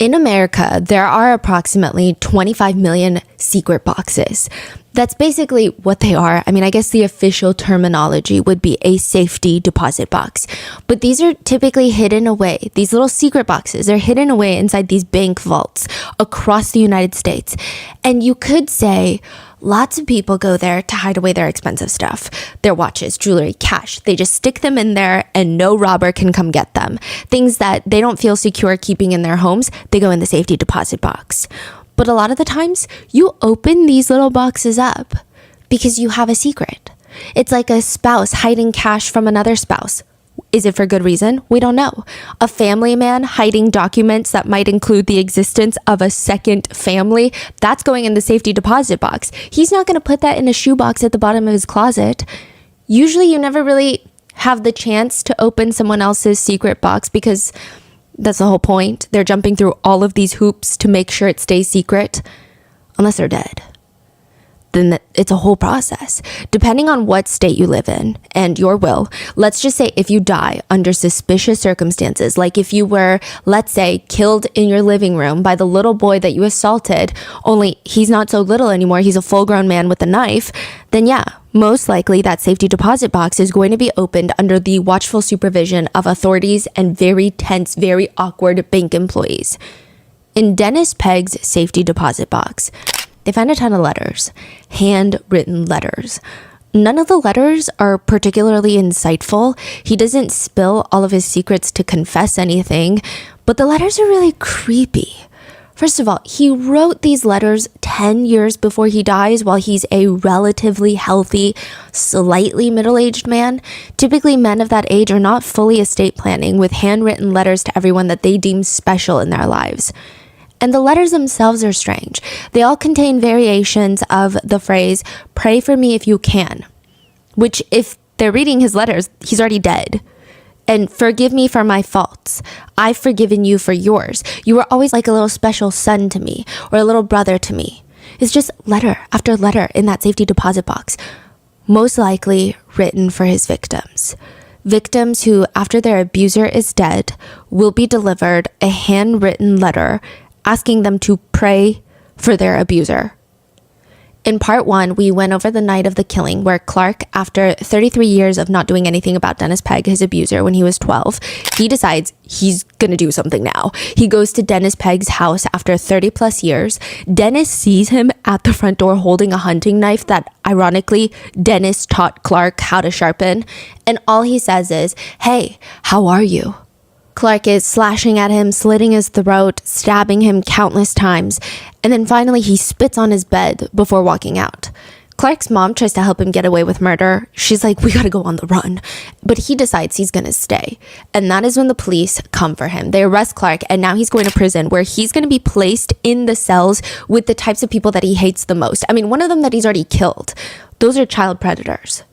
In America, there are approximately 25 million secret boxes. That's basically what they are. I mean, I guess the official terminology would be a safety deposit box. But these are typically hidden away. These little secret boxes are hidden away inside these bank vaults across the United States. And you could say lots of people go there to hide away their expensive stuff. Their watches, jewelry, cash. They just stick them in there and no robber can come get them. Things that they don't feel secure keeping in their homes, they go in the safety deposit box. But a lot of the times, you open these little boxes up because you have a secret. It's like a spouse hiding cash from another spouse. Is it for good reason? We don't know. A family man hiding documents that might include the existence of a second family, that's going in the safety deposit box. He's not going to put that in a shoebox at the bottom of his closet. Usually you never really have the chance to open someone else's secret box because that's the whole point. They're jumping through all of these hoops to make sure it stays secret, unless they're dead. Then it's a whole process. Depending on what state you live in and your will, let's just say if you die under suspicious circumstances, like if you were, let's say, killed in your living room by the little boy that you assaulted, only he's not so little anymore, he's a full-grown man with a knife, then yeah, most likely that safety deposit box is going to be opened under the watchful supervision of authorities and very tense, very awkward bank employees. In Dennis Pegg's safety deposit box, they find a ton of letters, handwritten letters. None of the letters are particularly insightful. He doesn't spill all of his secrets to confess anything, but the letters are really creepy. First of all, he wrote these letters 10 years before he dies while he's a relatively healthy, slightly middle-aged man. Typically, men of that age are not fully estate planning with handwritten letters to everyone that they deem special in their lives. And the letters themselves are strange. They all contain variations of the phrase, "Pray for me if you can," which if they're reading his letters, he's already dead. And "Forgive me for my faults. I've forgiven you for yours. You were always like a little special son to me or a little brother to me." It's just letter after letter in that safety deposit box, most likely written for his victims. Victims who, after their abuser is dead, will be delivered a handwritten letter asking them to pray for their abuser. In part 1, we went over the night of the killing where Clark, after 33 years of not doing anything about Dennis Pegg, his abuser, when he was 12, he decides he's gonna do something now. He goes to Dennis Pegg's house after 30 plus years. Dennis sees him at the front door holding a hunting knife that, ironically, Dennis taught Clark how to sharpen. And all he says is, "Hey, how are you?" Clark is slashing at him, slitting his throat, stabbing him countless times, and then finally he spits on his bed before walking out. Clark's mom tries to help him get away with murder. She's like, "We gotta go on the run." But he decides he's gonna stay. And that is when the police come for him. They arrest Clark, and now he's going to prison where he's gonna be placed in the cells with the types of people that he hates the most. I mean, one of them that he's already killed. Those are child predators.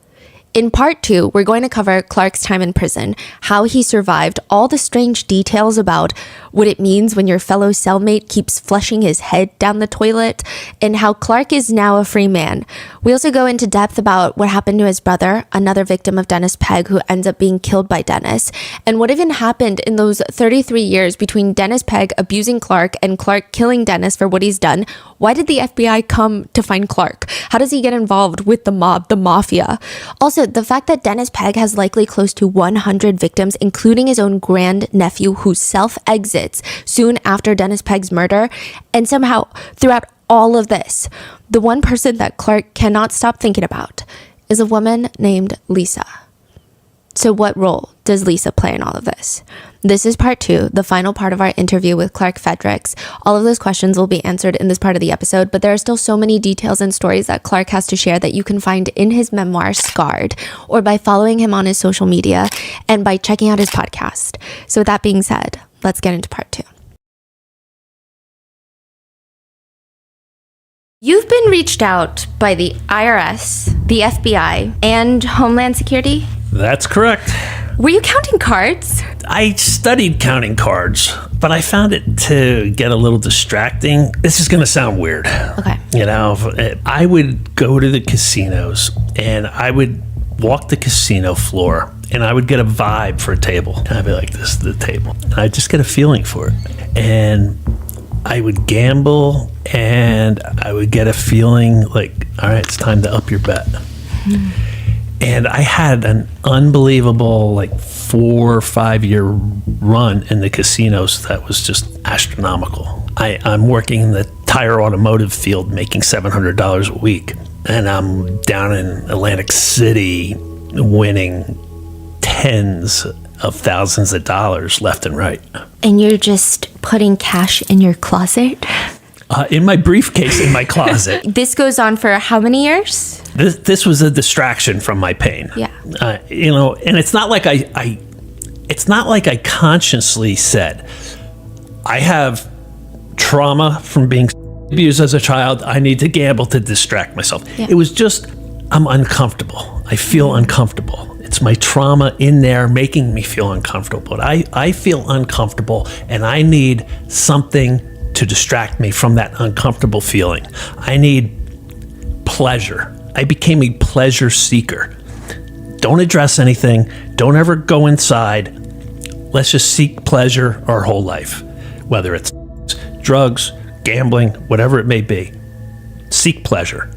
In part 2, we're going to cover Clark's time in prison, how he survived, all the strange details about what it means when your fellow cellmate keeps flushing his head down the toilet, and how Clark is now a free man. We also go into depth about what happened to his brother, another victim of Dennis Pegg who ends up being killed by Dennis, and what even happened in those 33 years between Dennis Pegg abusing Clark and Clark killing Dennis for what he's done. Why did the FBI come to find Clark? How does he get involved with the mob, the mafia? Also, the fact that Dennis Pegg has likely close to 100 victims, including his own grandnephew who self-exits soon after Dennis Pegg's murder, and somehow throughout all of this, the one person that Clark cannot stop thinking about is a woman named Lisa. So what role does Lisa play in all of this? This is part 2, the final part of our interview with Clark Fredericks. All of those questions will be answered in this part of the episode, but there are still so many details and stories that Clark has to share that you can find in his memoir, Scarred, or by following him on his social media and by checking out his podcast. So with that being said, let's get into part 2. You've been reached out by the IRS, the FBI, and Homeland Security? That's correct. Were you counting cards? I studied counting cards, but I found it to get a little distracting. This is going to sound weird. Okay. You know, I would go to the casinos and I would walk the casino floor and I would get a vibe for a table. And I'd be like, this is the table. And I'd just get a feeling for it. And I would gamble, and I would get a feeling like, all right, it's time to up your bet. And I had an unbelievable, like, 4 or 5 year run in the casinos that was just astronomical. I'm working in the tire automotive field, making $700 a week. And I'm down in Atlantic City winning tens of thousands of dollars left and right. And you're just putting cash in your closet? In my briefcase in my closet. This goes on for how many years? This was a distraction from my pain. Yeah. And it's not like it's not like I consciously said, I have trauma from being abused as a child. I need to gamble to distract myself. Yeah. It was just, I'm uncomfortable. I feel uncomfortable. It's my trauma in there making me feel uncomfortable. But I feel uncomfortable, and I need something to distract me from that uncomfortable feeling. I need pleasure. I became a pleasure seeker. Don't address anything. Don't ever go inside. Let's just seek pleasure our whole life, whether it's drugs, gambling, whatever it may be. Seek pleasure.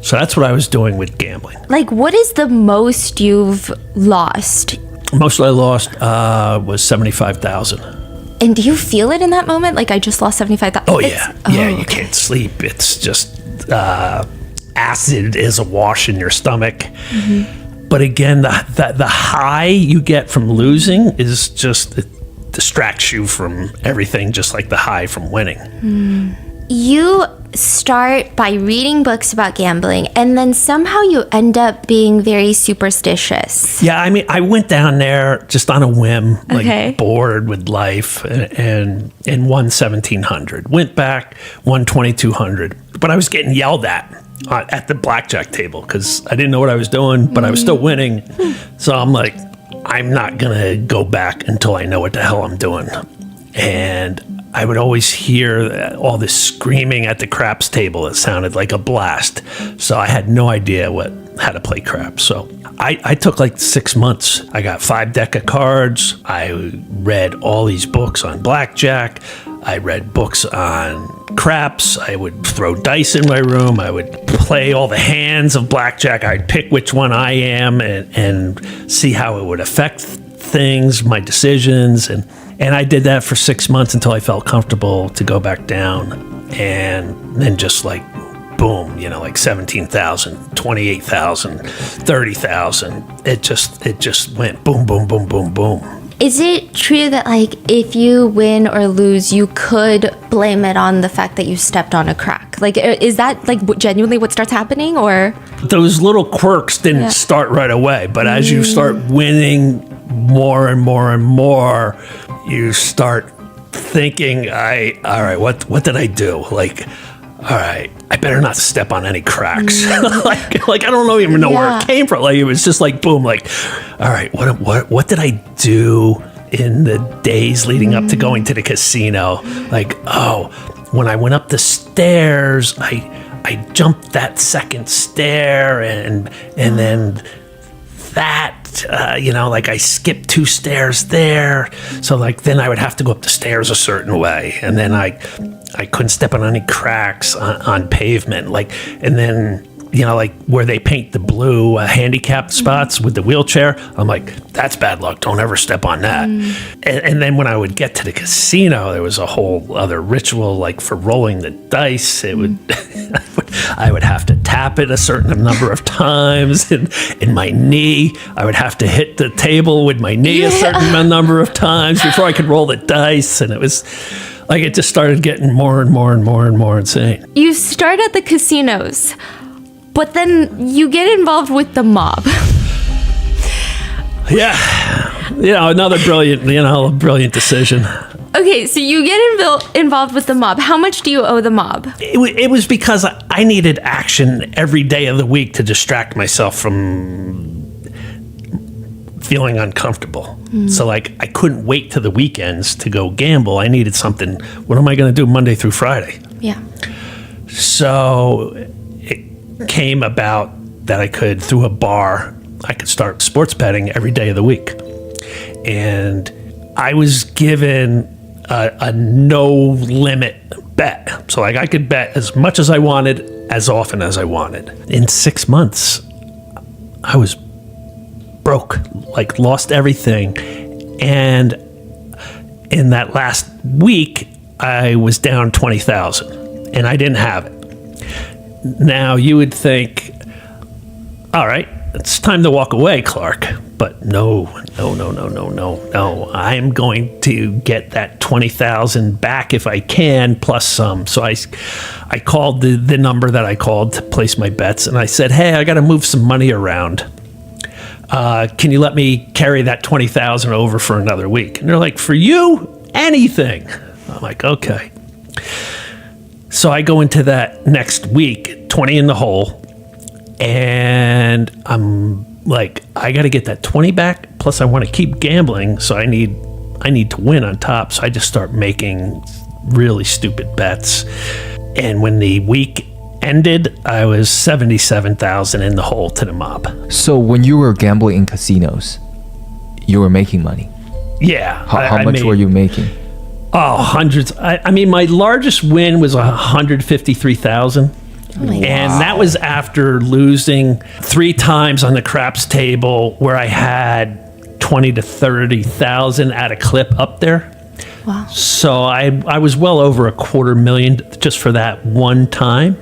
So that's what I was doing with gambling. Like, what is the most you've lost? Most I lost was $75,000. And do you feel it in that moment? Like, I just lost $75,000. Oh yeah, you can't sleep. It's just acid is awash in your stomach. Mm-hmm. But again, the high you get from losing is just, it distracts you from everything, just like the high from winning. You start by reading books about gambling, and then somehow you end up being very superstitious. Yeah, I mean, I went down there just on a whim, like Okay. bored with life, and won 1,700. Went back, won 2,200. But I was getting yelled at the blackjack table because I didn't know what I was doing, but I was still winning. So I'm like, I'm not going to go back until I know what the hell I'm doing. And I would always hear all this screaming at the craps table. It sounded like a blast. So I had no idea how to play craps. So I took like 6 months. I got 5 deck of cards. I read all these books on blackjack. I read books on craps. I would throw dice in my room. I would play all the hands of blackjack. I'd pick which one I am and see how it would affect things, my decisions. And I did that for 6 months until I felt comfortable to go back down. And then just like, boom, like 17,000, 28,000, 30,000. It just went boom, boom, boom, boom, boom. Is it true that, like, if you win or lose, you could blame it on the fact that you stepped on a crack? Like, is that, like, genuinely what starts happening, or? Those little quirks didn't start right away, but as you start winning more and more and more, you start thinking, all right, what did I do? Like, all right, I better not step on any cracks. like I don't even know where it came from. Like, it was just like, boom, like, all right, what did I do in the days leading up to going to the casino? Like, oh, when I went up the stairs, I jumped that second stair, and then that, like I skipped 2 stairs there. So like, then I would have to go up the stairs a certain way. And then I couldn't step on any cracks on pavement. Like, and then, like where they paint the blue handicapped spots with the wheelchair, I'm like, that's bad luck. Don't ever step on that. And then when I would get to the casino, there was a whole other ritual, like for rolling the dice. It would, I would have to tap it a certain number of times, and in my knee, I would have to hit the table with my knee a certain number of times before I could roll the dice. And it was like, it just started getting more and more and more and more insane. You start at the casinos, but then you get involved with the mob. Yeah. Another brilliant decision. Okay, so you get involved with the mob. How much do you owe the mob? It was because I needed action every day of the week to distract myself from feeling uncomfortable. So like, I couldn't wait to the weekends to go gamble. I needed something. What am I going to do Monday through Friday? Yeah. So it came about that I could, through a bar I could start sports betting every day of the week. And I was given a no limit bet. So like I could bet as much as I wanted, as often as I wanted. In 6 months, I was broke, like lost everything. And in that last week, I was down 20,000 and I didn't have it. Now you would think, all right, it's time to walk away, Clark. But no. I'm going to get that 20,000 back if I can, plus some. So I called the number that I called to place my bets, and I said, hey, I got to move some money around. Can you let me carry that 20,000 over for another week? And they're like, for you, anything. I'm like, okay. So I go into that next week, 20 in the hole, and I'm like, I got to get that 20 back. Plus I want to keep gambling. So I need to win on top. So I just start making really stupid bets. And when the week ended, I was 77,000 in the hole to the mob. So when you were gambling in casinos, you were making money? Yeah. How much were you making? Oh, hundreds. I mean, my largest win was 153,000. And that was after losing 3 times on the craps table where I had 20 to 30,000 at a clip up there. Wow. So I was well over $250,000 just for that one time.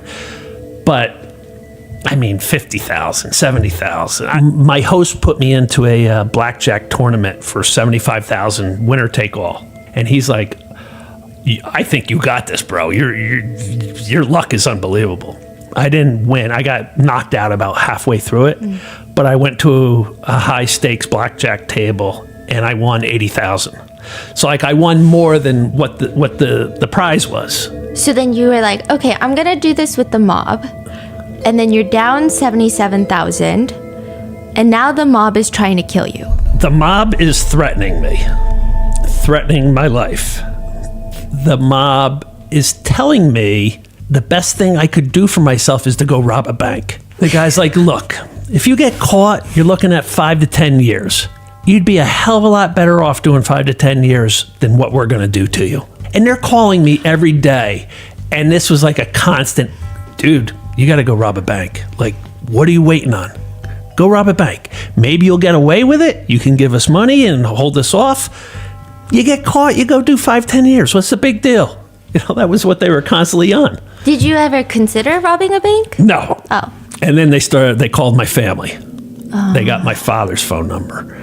But I mean, 50,000, 70,000. My host put me into a blackjack tournament for 75,000, winner take all. And he's like, I think you got this, bro. Your luck is unbelievable. I didn't win. I got knocked out about halfway through it, but I went to a high stakes blackjack table and I won 80,000. So like I won more than what the prize was. So then you were like, okay, I'm gonna do this with the mob, and then you're down 77,000, and now the mob is trying to kill you. The mob is threatening me, threatening my life. The mob is telling me the best thing I could do for myself is to go rob a bank. The guy's like, look, if you get caught, you're looking at 5 to 10 years. You'd be a hell of a lot better off doing 5 to 10 years than what we're going to do to you. And they're calling me every day. And this was like a constant, dude, you got to go rob a bank. Like, what are you waiting on? Go rob a bank. Maybe you'll get away with it. You can give us money and hold us off. You get caught, you go do 5, 10 years. What's the big deal? You know, that was what they were constantly on. Did you ever consider robbing a bank? No. Oh. And then they called my family. Oh. They got my father's phone number.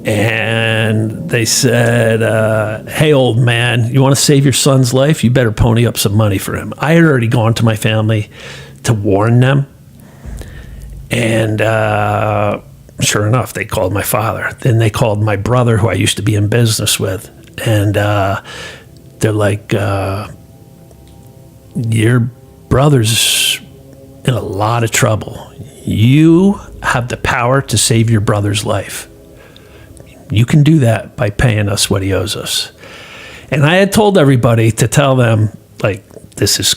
And they said, hey, old man, you want to save your son's life? You better pony up some money for him. I had already gone to my family to warn them. And sure enough, they called my father. Then they called my brother, who I used to be in business with. And they're like, your brother's in a lot of trouble. You have the power to save your brother's life. You can do that by paying us what he owes us. And I had told everybody to tell them, like, this is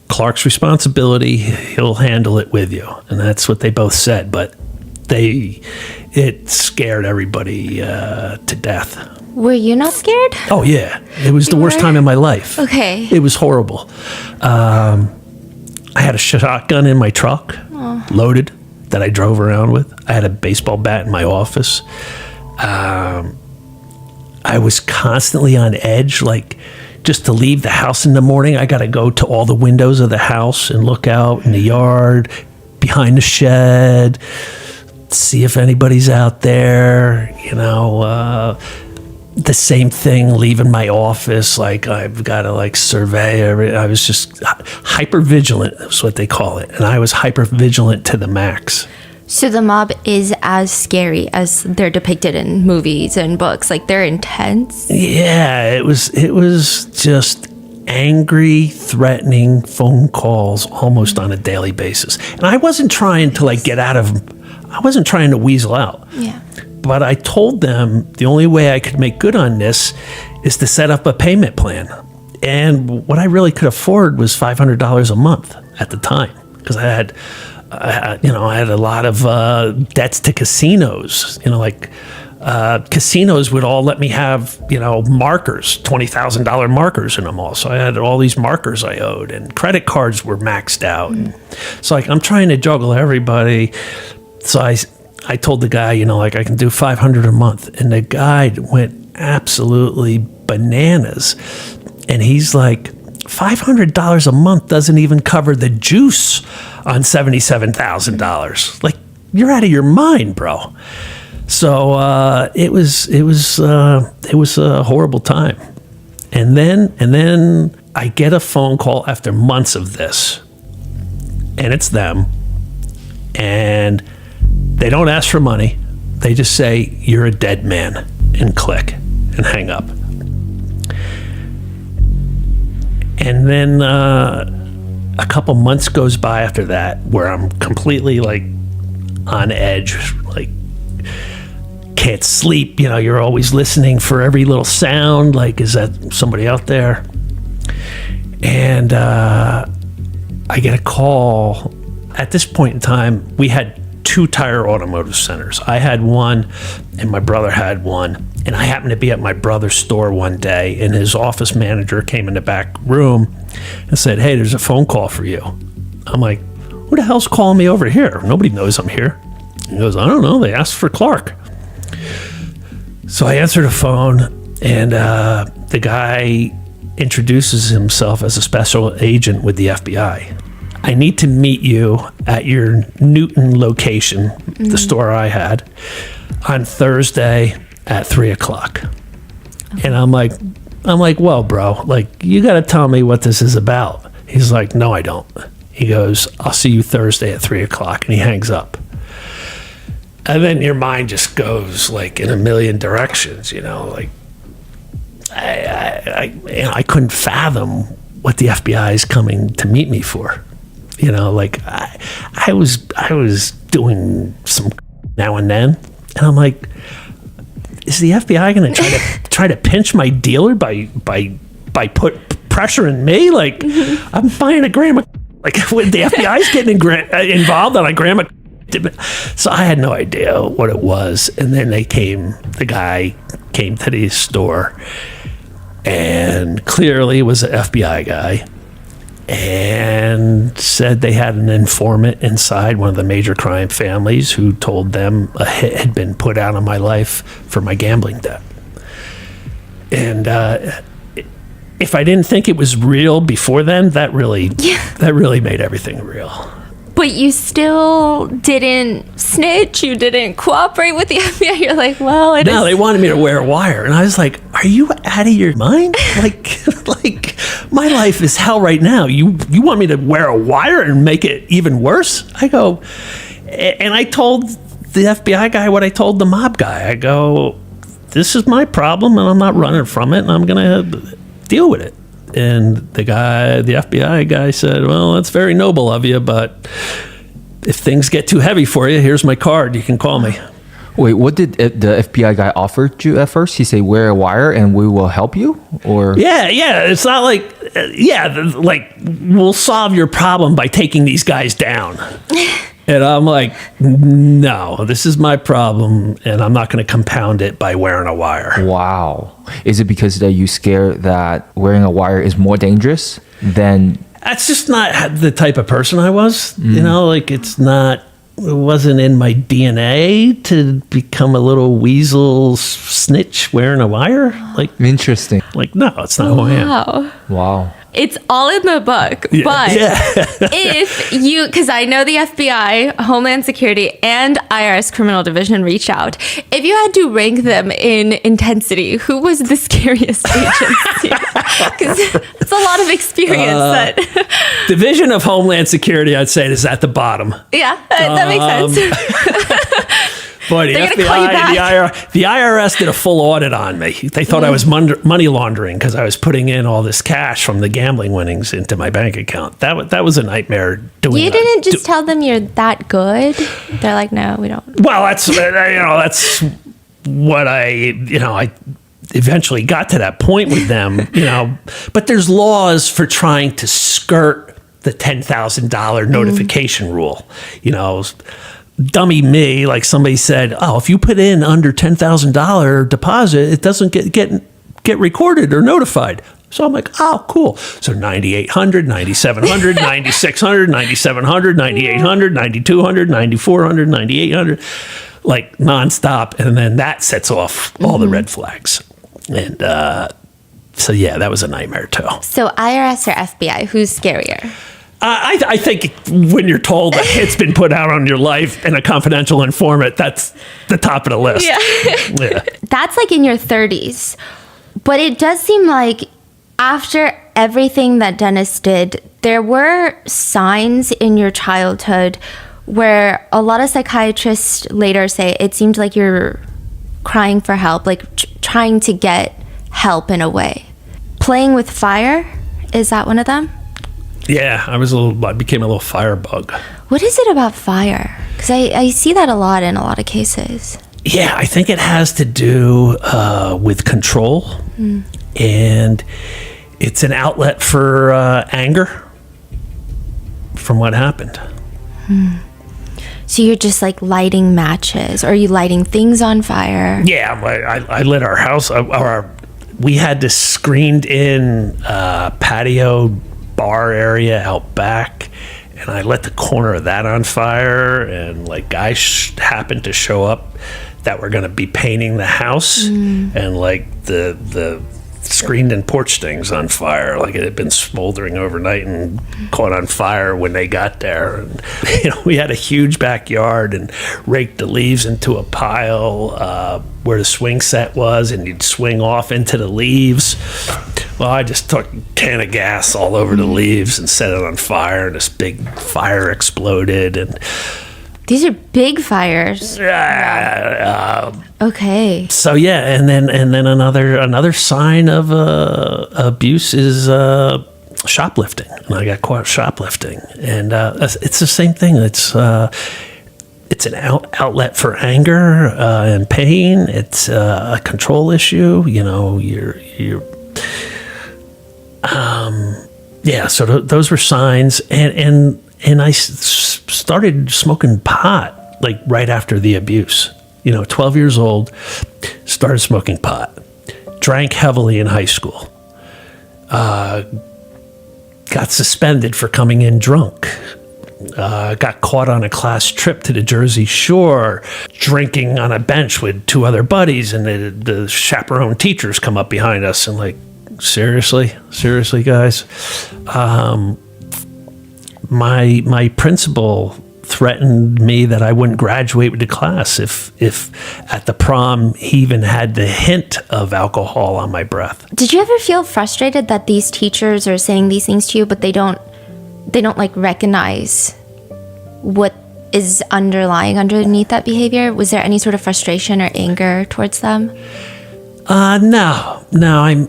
Clark's responsibility. He'll handle it with you. And that's what they both said. But it scared everybody to death. Were you not scared? Oh, yeah. It was the worst time in my life. Okay. It was horrible. I had a shotgun in my truck, loaded, that I drove around with. I had a baseball bat in my office. I was constantly on edge, like just to leave the house in the morning, I got to go to all the windows of the house and look out in the yard, behind the shed, see if anybody's out there, you know. The same thing leaving my office, like I've got to like survey everything. I was just hyper vigilant, that's what they call it. And I was hyper vigilant to the max. So the mob is as scary as they're depicted in movies and books. Like, they're intense. Yeah, it was just angry, threatening phone calls almost on a daily basis. And I wasn't trying to like get out of them. I wasn't trying to weasel out. Yeah. But I told them the only way I could make good on this is to set up a payment plan. And what I really could afford was $500 a month at the time, because I had I had a lot of debts to casinos. Casinos would all let me have, markers, $20,000 markers in them all. So I had all these markers I owed, and credit cards were maxed out. And so I'm trying to juggle everybody. So I told the guy, I can do $500 a month. And the guy went absolutely bananas. And he's like, $500 a month doesn't even cover the juice on $77,000. Like, you're out of your mind, bro. So it was a horrible time. And then I get a phone call after months of this, and it's them, and they don't ask for money. They just say, "You're a dead man," and click and hang up. And then a couple months goes by after that where I'm completely like on edge, like can't sleep. You're always listening for every little sound. Like, is that somebody out there? And I get a call. At this point in time, we had 2 Tire Automotive Centers. I had one and my brother had one. And I happened to be at my brother's store one day, and his office manager came in the back room and said, "Hey, there's a phone call for you." I'm like, "Who the hell's calling me over here? Nobody knows I'm here." He goes, "I don't know. They asked for Clark." So I answer the phone, and the guy introduces himself as a special agent with the FBI. "I need to meet you at your Newton location," the store I had, "on Thursday at 3:00. And I'm like, "Well, bro, like, you got to tell me what this is about." He's like, "No, I don't." He goes, "I'll see you Thursday at 3:00. And he hangs up. And then your mind just goes like in a million directions, like I couldn't fathom what the FBI is coming to meet me for. Like I was doing some now and then, and I'm like, is the FBI going to try to pinch my dealer by put pressure in me? Like, I'm buying a gram of, like, when the FBI is getting involved on a gram of. So I had no idea what it was. And then the guy came to the store, and clearly was an FBI guy, and said they had an informant inside one of the major crime families who told them a hit had been put out on my life for my gambling debt. And if I didn't think it was real before then, that really made everything real. But you still didn't snitch. You didn't cooperate with the FBI. You're like, well, No, they wanted me to wear a wire. And I was like, are you out of your mind? Like my life is hell right now. You want me to wear a wire and make it even worse? I go, and I told the FBI guy what I told the mob guy. I go, this is my problem, and I'm not running from it, and I'm going to deal with it. And the FBI guy said, well, that's very noble of you, but if things get too heavy for you, here's my card. You can call me. Wait, what did the FBI guy offer you at first? He said, wear a wire and we will help you? Or Yeah. It's not like, like, we'll solve your problem by taking these guys down. And I'm like, no, this is my problem, and I'm not going to compound it by wearing a wire. Wow. Is it because that you scared that wearing a wire is more dangerous than... That's just not the type of person I was. Like, it wasn't in my DNA to become a little weasel snitch wearing a wire. Like, Interesting. Like, no, it's not who I am. Wow. It's all in the book, but if you, because I know the FBI, Homeland Security, and IRS Criminal Division reach out. If you had to rank them in intensity, who was the scariest agency? Because it's a lot of experience. Division of Homeland Security, I'd say, is at the bottom. Yeah, that makes sense. Boy, the FBI and the IRS did a full audit on me. They thought I was money laundering because I was putting in all this cash from the gambling winnings into my bank account. That was a nightmare doing. You didn't just tell them you're that good. They're like, no, we don't. Well, that's what I eventually got to that point with them. But there's laws for trying to skirt the $10,000 notification rule. You know, dummy me, like somebody said, oh, if you put in under $10,000 deposit, it doesn't get recorded or notified. So I'm like, oh, cool. So 9,800, 9,700, 9,600, 9,700, 9,800, 9,200, 9,400, 9,800, like nonstop. And then that sets off all the red flags. And so, yeah, that was a nightmare too. So IRS or FBI, who's scarier? I think when you're told a hit's been put out on your life and a confidential informant, that's the top of the list. Yeah. That's like in your 30s. But it does seem like after everything that Dennis did, there were signs in your childhood where a lot of psychiatrists later say it seemed like you're crying for help, like trying to get help in a way. Playing with fire, is that one of them? Yeah, I became a little firebug. What is it about fire? Because I see that a lot in a lot of cases. Yeah, I think it has to do with control. And it's an outlet for anger from what happened. So you're just like lighting matches, or are you lighting things on fire? Yeah, I lit our house. We had this screened in patio bar area out back, and I lit the corner of that on fire, and like guys happened to show up that were going to be painting the house, and like the screened in porch things on fire, like it had been smoldering overnight and caught on fire when they got there. And we had a huge backyard and raked the leaves into a pile where the swing set was, and you'd swing off into the leaves. Well, I just took a can of gas all over the leaves and set it on fire, and this big fire exploded. And these are big fires. Okay. So yeah, and then another sign of abuse is shoplifting, and I got caught shoplifting, and it's the same thing. It's an outlet for anger and pain. It's a control issue. So those were signs, and I started smoking pot like right after the abuse. 12 years old, started smoking pot, drank heavily in high school, got suspended for coming in drunk, got caught on a class trip to the Jersey Shore, drinking on a bench with two other buddies, and the chaperone teachers come up behind us and like, seriously guys. My principal threatened me that I wouldn't graduate with the class if at the prom he even had the hint of alcohol on my breath. Did you ever feel frustrated that these teachers are saying these things to you, but they don't like recognize what is underneath that behavior? Was there any sort of frustration or anger towards them? No. I'm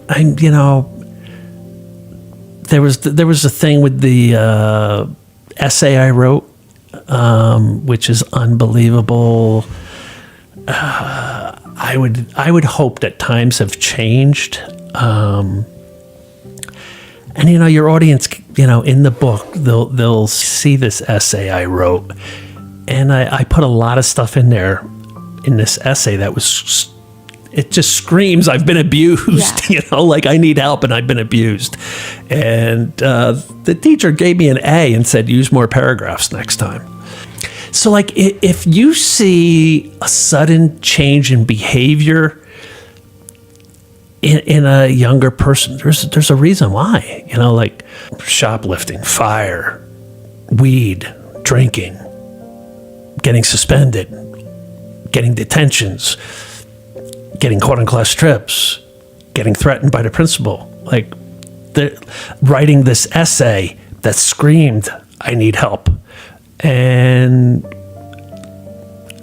there was a thing with the essay I wrote, which is unbelievable. I would hope that times have changed. And your audience, in the book, they'll see this essay I wrote, and I put a lot of stuff in there in this essay that was. It just screams, I've been abused, like I need help and I've been abused. And the teacher gave me an A and said, use more paragraphs next time. So like if you see a sudden change in behavior in a younger person, there's a reason why, like shoplifting, fire, weed, drinking, getting suspended, getting detentions, getting caught on class trips, getting threatened by the principal, like writing this essay that screamed, I need help. And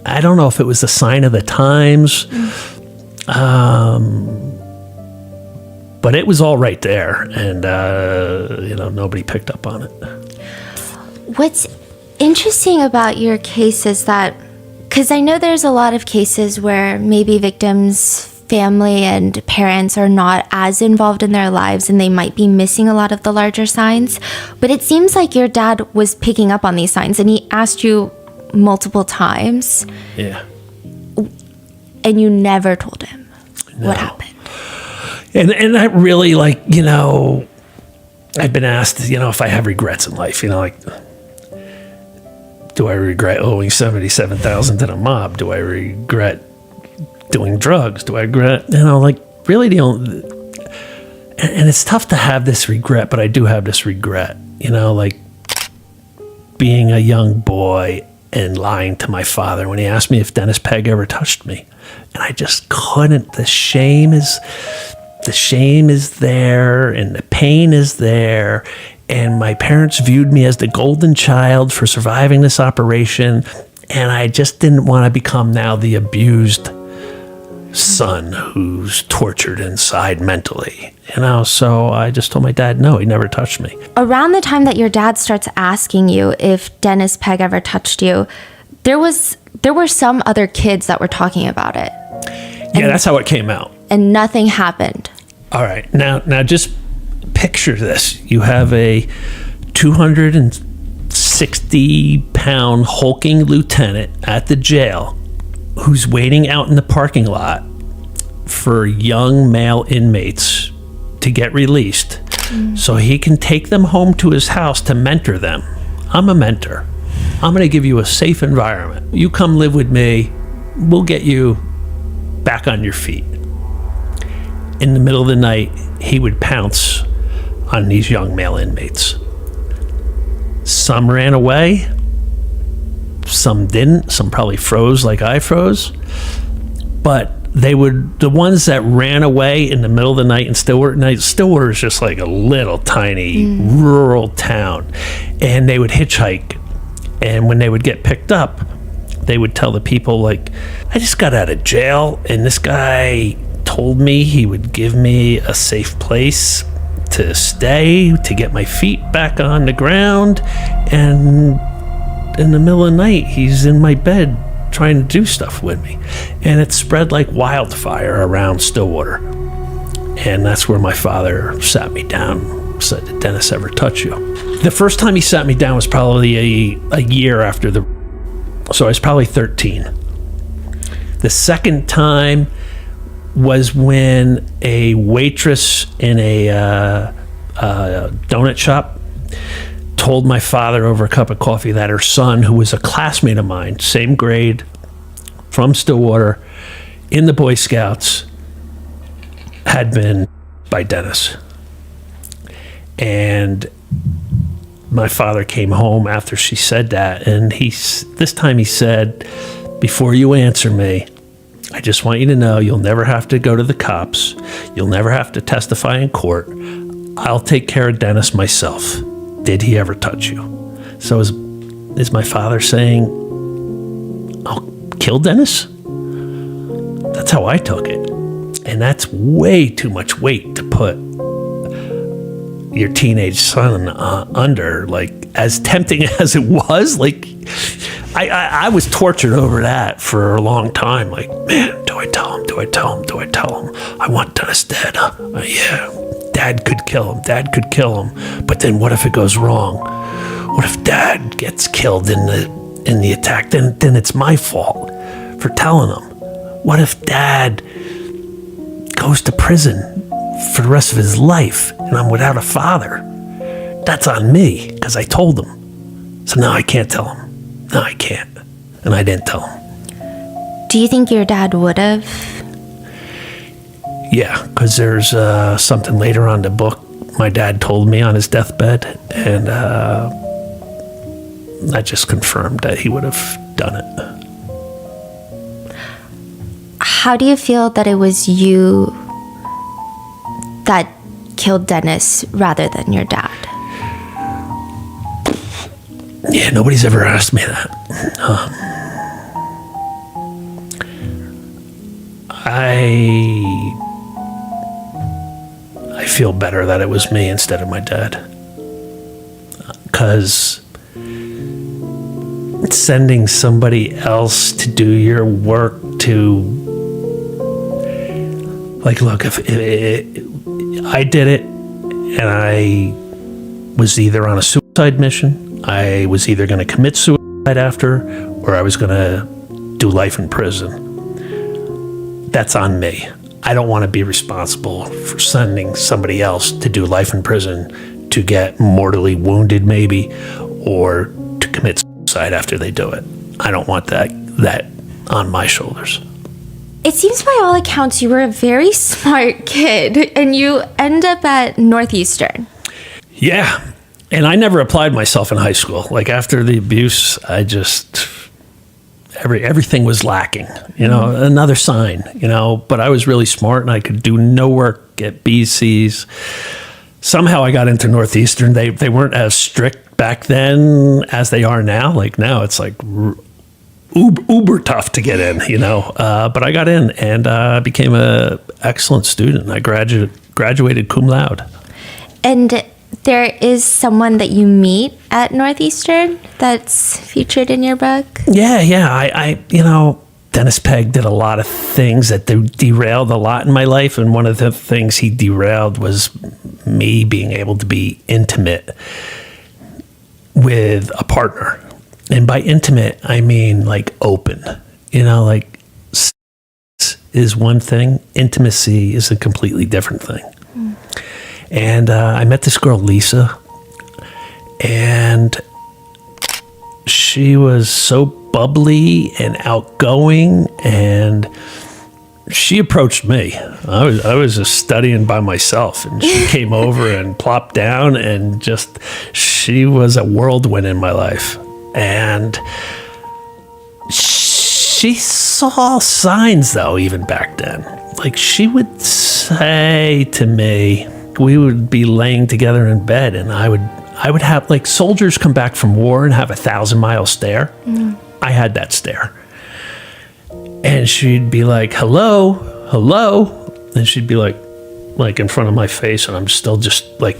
I don't know if it was a sign of the times, but it was all right there. And, nobody picked up on it. What's interesting about your case is that, because I know there's a lot of cases where maybe victims family and parents are not as involved in their lives and they might be missing a lot of the larger signs. But it seems like your dad was picking up on these signs and he asked you multiple times. Yeah. And you never told him No. what happened. And I really, like, you know, I've been asked, you know, if I have regrets in life, you know, like, do I regret owing $77,000 to the mob? Do I regret doing drugs? Do I regret, you know, like, really the only, and it's tough to have this regret, but I do have this regret, you know, like being a young boy and lying to my father when he asked me if Dennis Pegg ever touched me. And I just couldn't. The shame is there and the pain is there. And my parents viewed me as the golden child for surviving this operation. And I just didn't want to become now the abused son who's tortured inside mentally, you know? So I just told my dad, no, he never touched me. Around the time that your dad starts asking you if Dennis Pegg ever touched you, there were some other kids that were talking about it. Yeah, that's how it came out. And nothing happened. All right. Now just picture this. You have a 260-pound hulking lieutenant at the jail who's waiting out in the parking lot for young male inmates to get released so he can take them home to his house to mentor them. I'm a mentor. I'm going to give you a safe environment. You come live with me. We'll get you back on your feet. In the middle of the night, he would pounce on these young male inmates. Some ran away. Some didn't. Some probably froze like I froze. But the ones that ran away in the middle of the night in Stillwater, Stillwater is just like a little tiny rural town. And they would hitchhike. And when they would get picked up, they would tell the people, like, I just got out of jail and this guy told me he would give me a safe place to stay, to get my feet back on the ground. And in the middle of the night, he's in my bed trying to do stuff with me. And it spread like wildfire around Stillwater. And that's where my father sat me down, said, did Dennis ever touch you? The first time he sat me down was probably a year after so I was probably 13. The second time was when a waitress in a donut shop told my father over a cup of coffee that her son, who was a classmate of mine, same grade, from Stillwater, in the Boy Scouts, had been by Dennis. And my father came home after she said that, and this time he said, before you answer me, I just want you to know you'll never have to go to the cops. You'll never have to testify in court. I'll take care of Dennis myself. Did he ever touch you? So is my father saying, I'll kill Dennis? That's how I took it. And that's way too much weight to put your teenage son under. Like, as tempting as it was, like, I was tortured over that for a long time. Like, man, do I tell him? Do I tell him? Do I tell him? I want Dennis dead. Yeah, Dad could kill him. Dad could kill him. But then what if it goes wrong? What if Dad gets killed in the attack? Then it's my fault for telling him. What if Dad goes to prison for the rest of his life and I'm without a father? That's on me because I told him. So now I can't tell him. No, I can't. And I didn't tell him. Do you think your dad would have? Yeah, because there's something later on in the book my dad told me on his deathbed, and that just confirmed that he would have done it. How do you feel that it was you that killed Dennis rather than your dad? Yeah, nobody's ever asked me that. I feel better that it was me instead of my dad. Because sending somebody else to do your work, to Like, look, if I did it and I was either on a suicide mission, I was either going to commit suicide after, or I was going to do life in prison. That's on me. I don't want to be responsible for sending somebody else to do life in prison to get mortally wounded, maybe, or to commit suicide after they do it. I don't want that on my shoulders. It seems by all accounts you were a very smart kid, and you end up at Northeastern. Yeah, and I never applied myself in high school. Like, after the abuse, I just... everything was lacking, another sign, but I was really smart and I could do no work at BC's. Somehow I got into Northeastern. They weren't as strict back then as they are now. Like, now it's like uber tough to get in, but I got in and became a excellent student. I graduated cum laude. And there is someone that you meet at Northeastern that's featured in your book? Yeah. I Dennis Pegg did a lot of things that derailed a lot in my life. And one of the things he derailed was me being able to be intimate with a partner. And by intimate, I mean like open, like sex is one thing. Intimacy is a completely different thing. And I met this girl, Lisa, and she was so bubbly and outgoing, and she approached me. I was just studying by myself, and she came over and plopped down, and she was a whirlwind in my life. And she saw signs, though, even back then. Like, she would say to me, we would be laying together in bed, and I would have, like, soldiers come back from war and have 1,000-mile stare. I had that stare. And she'd be like, hello. And she'd be like in front of my face, and I'm still just like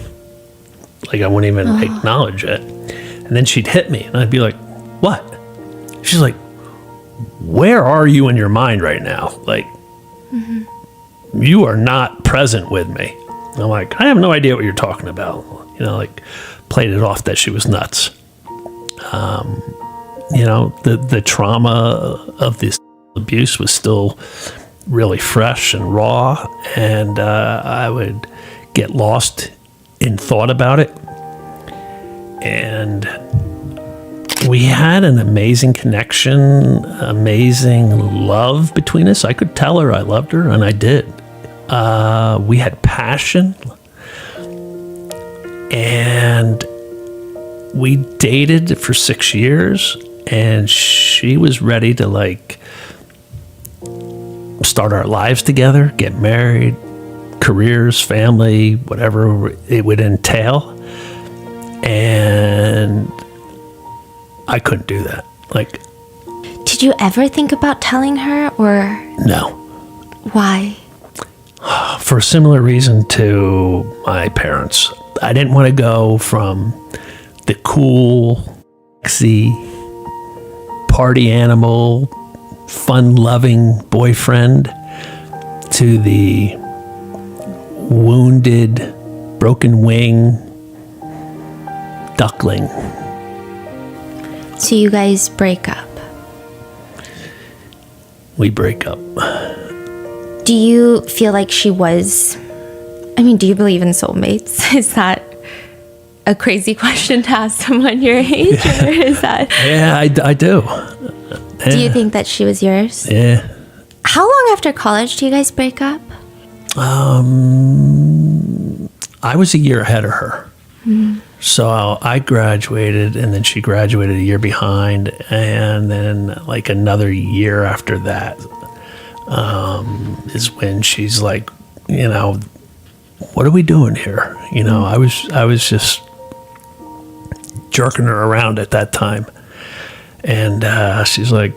I wouldn't even acknowledge it. And then she'd hit me, and I'd be like, what? She's like, where are you in your mind right now? Like, you are not present with me. And I'm like, I have no idea what you're talking about. Like, played it off that she was nuts. The trauma of this abuse was still really fresh and raw, and I would get lost in thought about it. And we had an amazing connection, amazing love between us. I could tell her I loved her, and I did. We had passion, and we dated for 6 years, and she was ready to start our lives together, get married, careers, family, whatever it would entail. And I couldn't do that. Did you ever think about telling her, or? No. Why? For a similar reason to my parents. I didn't want to go from the cool, sexy, party animal, fun-loving boyfriend to the wounded, broken wing duckling. So you guys break up. We break up. Do you feel like she was... do you believe in soulmates? Is that a crazy question to ask someone your age? Or is that... Yeah, I do. Yeah. Do you think that she was yours? Yeah. How long after college do you guys break up? I was a year ahead of her. So I graduated, and then she graduated a year behind, and then another year after that is when she's like, what are we doing here? I was just jerking her around at that time, and she's like,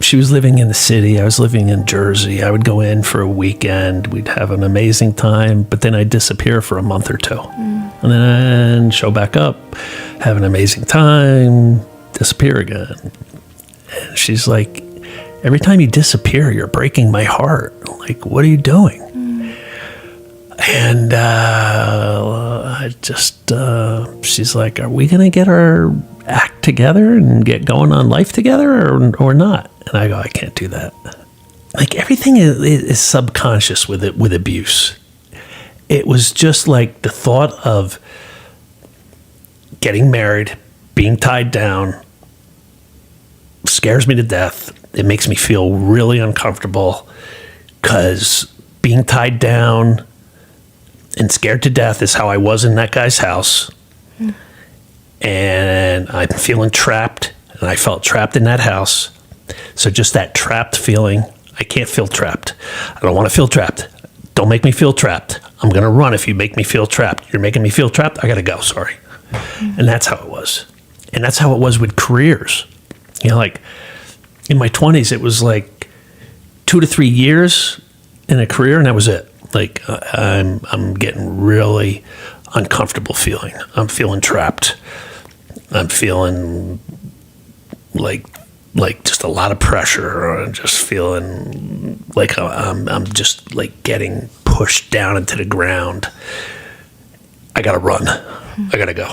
she was living in the city. I was living in Jersey. I would go in for a weekend. We'd have an amazing time, but then I'd disappear for a month or two. And then show back up, have an amazing time, disappear again. And she's like, every time you disappear, you're breaking my heart. Like, what are you doing? And she's like, are we going to get our act together and get going on life together or not? And I go, I can't do that. Like, everything is subconscious with it, with abuse. It was just like the thought of getting married, being tied down, scares me to death. It makes me feel really uncomfortable because being tied down and scared to death is how I was in that guy's house. And I'm feeling trapped, and I felt trapped in that house. So just that trapped feeling, I can't feel trapped. I don't want to feel trapped. Don't make me feel trapped. I'm going to run if you make me feel trapped. You're making me feel trapped. I got to go. Sorry. And that's how it was. And that's how it was with careers. You know, like in my 20s, it was like 2 to 3 years in a career, and that was it. Like I'm getting really uncomfortable feeling. I'm feeling trapped. I'm feeling like just a lot of pressure. I'm just feeling like I'm just like getting pushed down into the ground. I gotta run. I gotta go.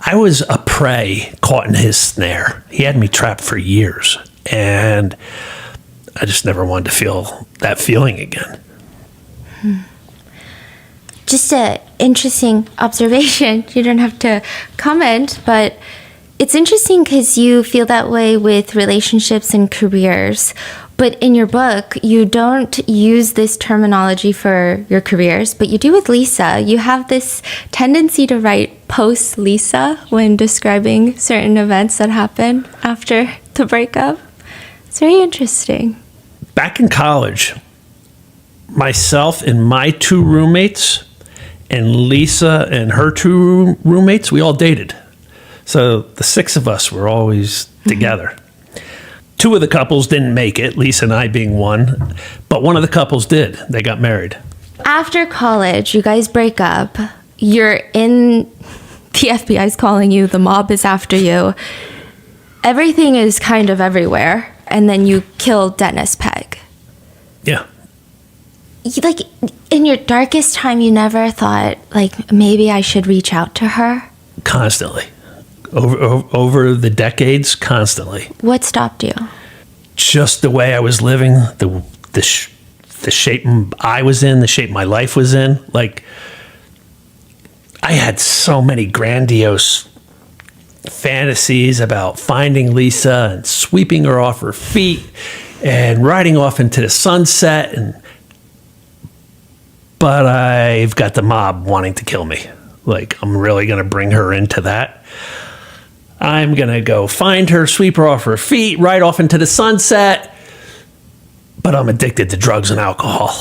I was a prey caught in his snare. He had me trapped for years, and I just never wanted to feel that feeling again. Just an interesting observation. You don't have to comment, but it's interesting because you feel that way with relationships and careers. But in your book, you don't use this terminology for your careers, but you do with Lisa. You have this tendency to write post-Lisa when describing certain events that happen after the breakup. It's very interesting. Back in college, myself and my 2 roommates and Lisa and her 2 roommates, we all dated. So the 6 of us were always together. 2 of the couples didn't make it, Lisa and I being one, but one of the couples did. They got married. After college, you guys break up. You're in, the FBI's calling you, the mob is after you. Everything is kind of everywhere. And then you kill Dennis Pegg. Yeah. Like, in your darkest time, you never thought, like, maybe I should reach out to her? Constantly. Over the decades, constantly. What stopped you? Just the way I was living, the shape I was in, the shape my life was in. Like, I had so many grandiose fantasies about finding Lisa and sweeping her off her feet and riding off into the sunset. But I've got the mob wanting to kill me. Like, I'm really going to bring her into that. I'm going to go find her, sweep her off her feet, ride off into the sunset. But I'm addicted to drugs and alcohol.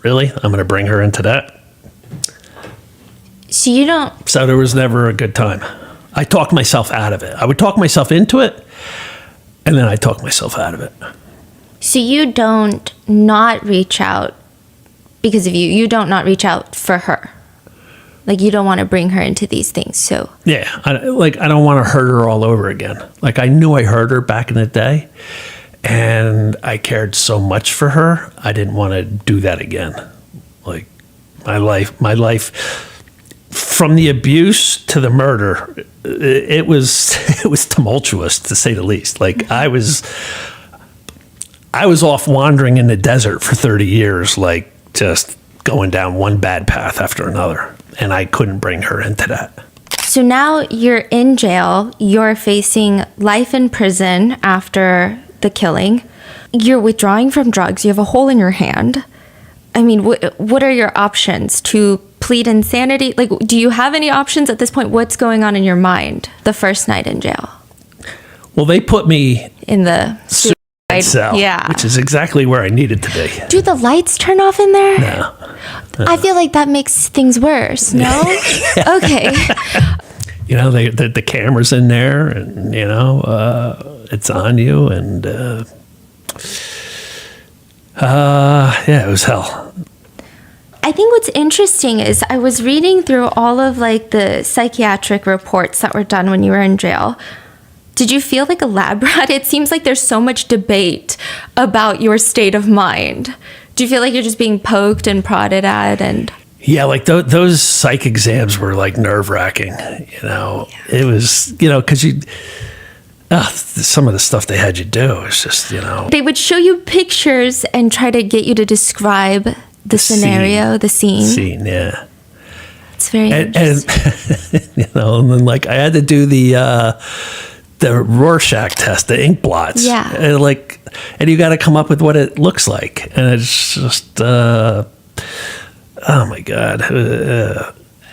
Really? I'm going to bring her into that? So you don't... So there was never a good time. I talked myself out of it. I would talk myself into it, and then I talk myself out of it. So you don't not reach out because of you. You don't not reach out for her. Like, you don't want to bring her into these things, so... Yeah, I don't want to hurt her all over again. Like, I knew I hurt her back in the day, and I cared so much for her, I didn't want to do that again. Like, my life, from the abuse to the murder, it was tumultuous, to say the least. Like, I was off wandering in the desert for 30 years, like, just going down one bad path after another. And I couldn't bring her into that. So now you're in jail. You're facing life in prison after the killing. You're withdrawing from drugs. You have a hole in your hand. I mean, what are your options? To plead insanity? Like, do you have any options at this point? What's going on in your mind the first night in jail? Well, they put me in the suicide cell, yeah, which is exactly where I needed to be. Do the lights turn off in there? No. I feel like that makes things worse, no? Okay. You know, the camera's in there, and, you know, it's on you, and, yeah, it was hell. I think what's interesting is I was reading through all of, like, the psychiatric reports that were done when you were in jail. Did you feel like a lab rat? It seems like there's so much debate about your state of mind. Do you feel like you're just being poked and prodded at? And Yeah, like those psych exams were like nerve-wracking, you know. It was, you know, because some of the stuff they had you do is just, you know. they would show you pictures and try to get you to describe the scenario, the scene. Scene, yeah. It's very And interesting. you know, and then like I had to do the Rorschach test, the ink blots. Yeah. And you got to come up with what it looks like, and it's just, oh my god.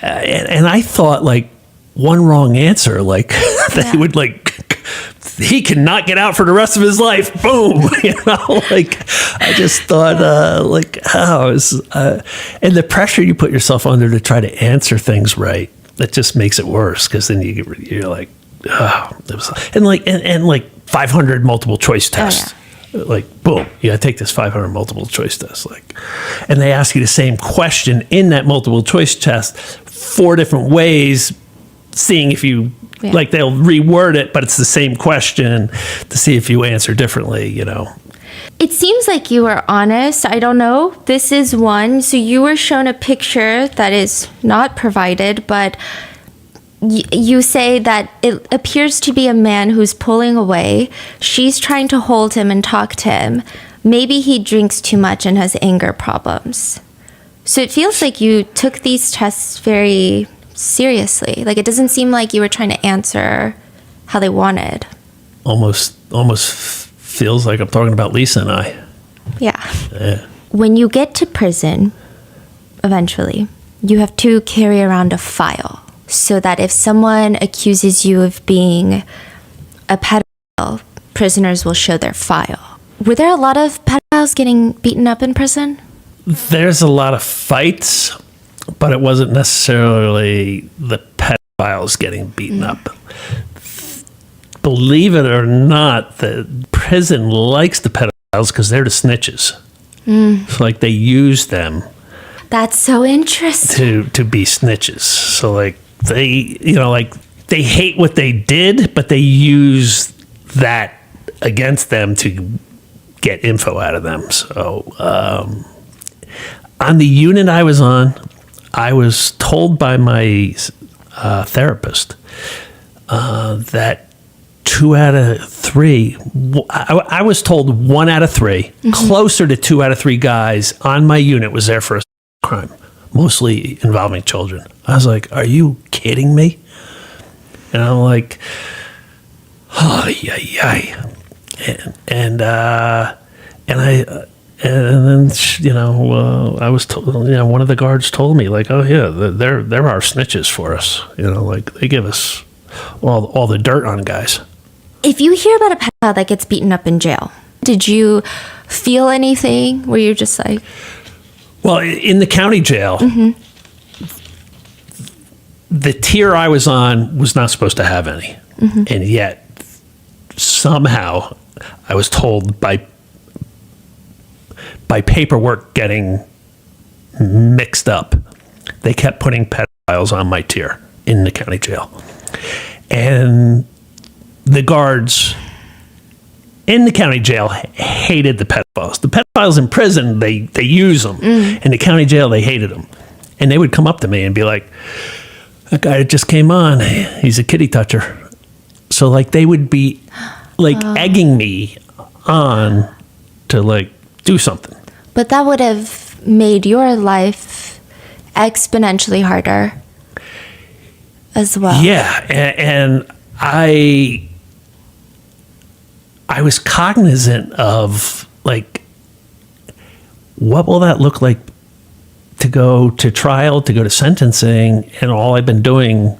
And I thought like one wrong answer, like they would like. He cannot get out for the rest of his life. Boom. You know, like I just thought, and the pressure you put yourself under to try to answer things right, that just makes it worse. Cause then you're like, and like 500 multiple choice tests. Like, boom, you gotta take this 500 multiple choice test. Like, and they ask you the same question in that multiple choice test 4 different ways, seeing if you, like they'll reword it, but it's the same question to see if you answer differently, you know. It seems like you were honest. I don't know. This is one. So you were shown a picture that is not provided, but you say that it appears to be a man who's pulling away. She's trying to hold him and talk to him. Maybe he drinks too much and has anger problems. So it feels like you took these tests very seriously. Like it doesn't seem like you were trying to answer how they wanted. Almost feels like I'm talking about Lisa and I. Yeah. When you get to prison, eventually, you have to carry around a file so that if someone accuses you of being a pedophile, prisoners will show their file. Were there a lot of pedophiles getting beaten up in prison? There's a lot of fights, but it wasn't necessarily the pedophiles getting beaten up. Believe it or not, the prison likes the pedophiles because they're the snitches. So like they use them. That's so interesting. To be snitches. So like they, you know, like they hate what they did, but they use that against them to get info out of them. So on the unit I was on, I was told by my therapist that 2 out of 3, I was told 1 out of 3, closer to 2 out of 3 guys on my unit was there for a crime, mostly involving children. I was like, are you kidding me? And I'm like, oh, yeah. And then, you know, I was told, you know, one of the guards told me, like, oh, yeah, they're our snitches for us. You know, like, they give us all the dirt on guys. If you hear about a pedophile that gets beaten up in jail, did you feel anything? Were you just like... Well, in the county jail, the tier I was on was not supposed to have any. And yet, somehow, I was told by paperwork getting mixed up, they kept putting pedophiles on my tier in the county jail. And the guards in the county jail hated the pedophiles. The pedophiles in prison, they use them. In the county jail, they hated them. And they would come up to me and be like, that guy that just came on, he's a kitty toucher. So like they would be like egging me on to like do something. But that would have made your life exponentially harder as well. Yeah, and I was cognizant of like, what will that look like to go to trial, to go to sentencing, and all I've been doing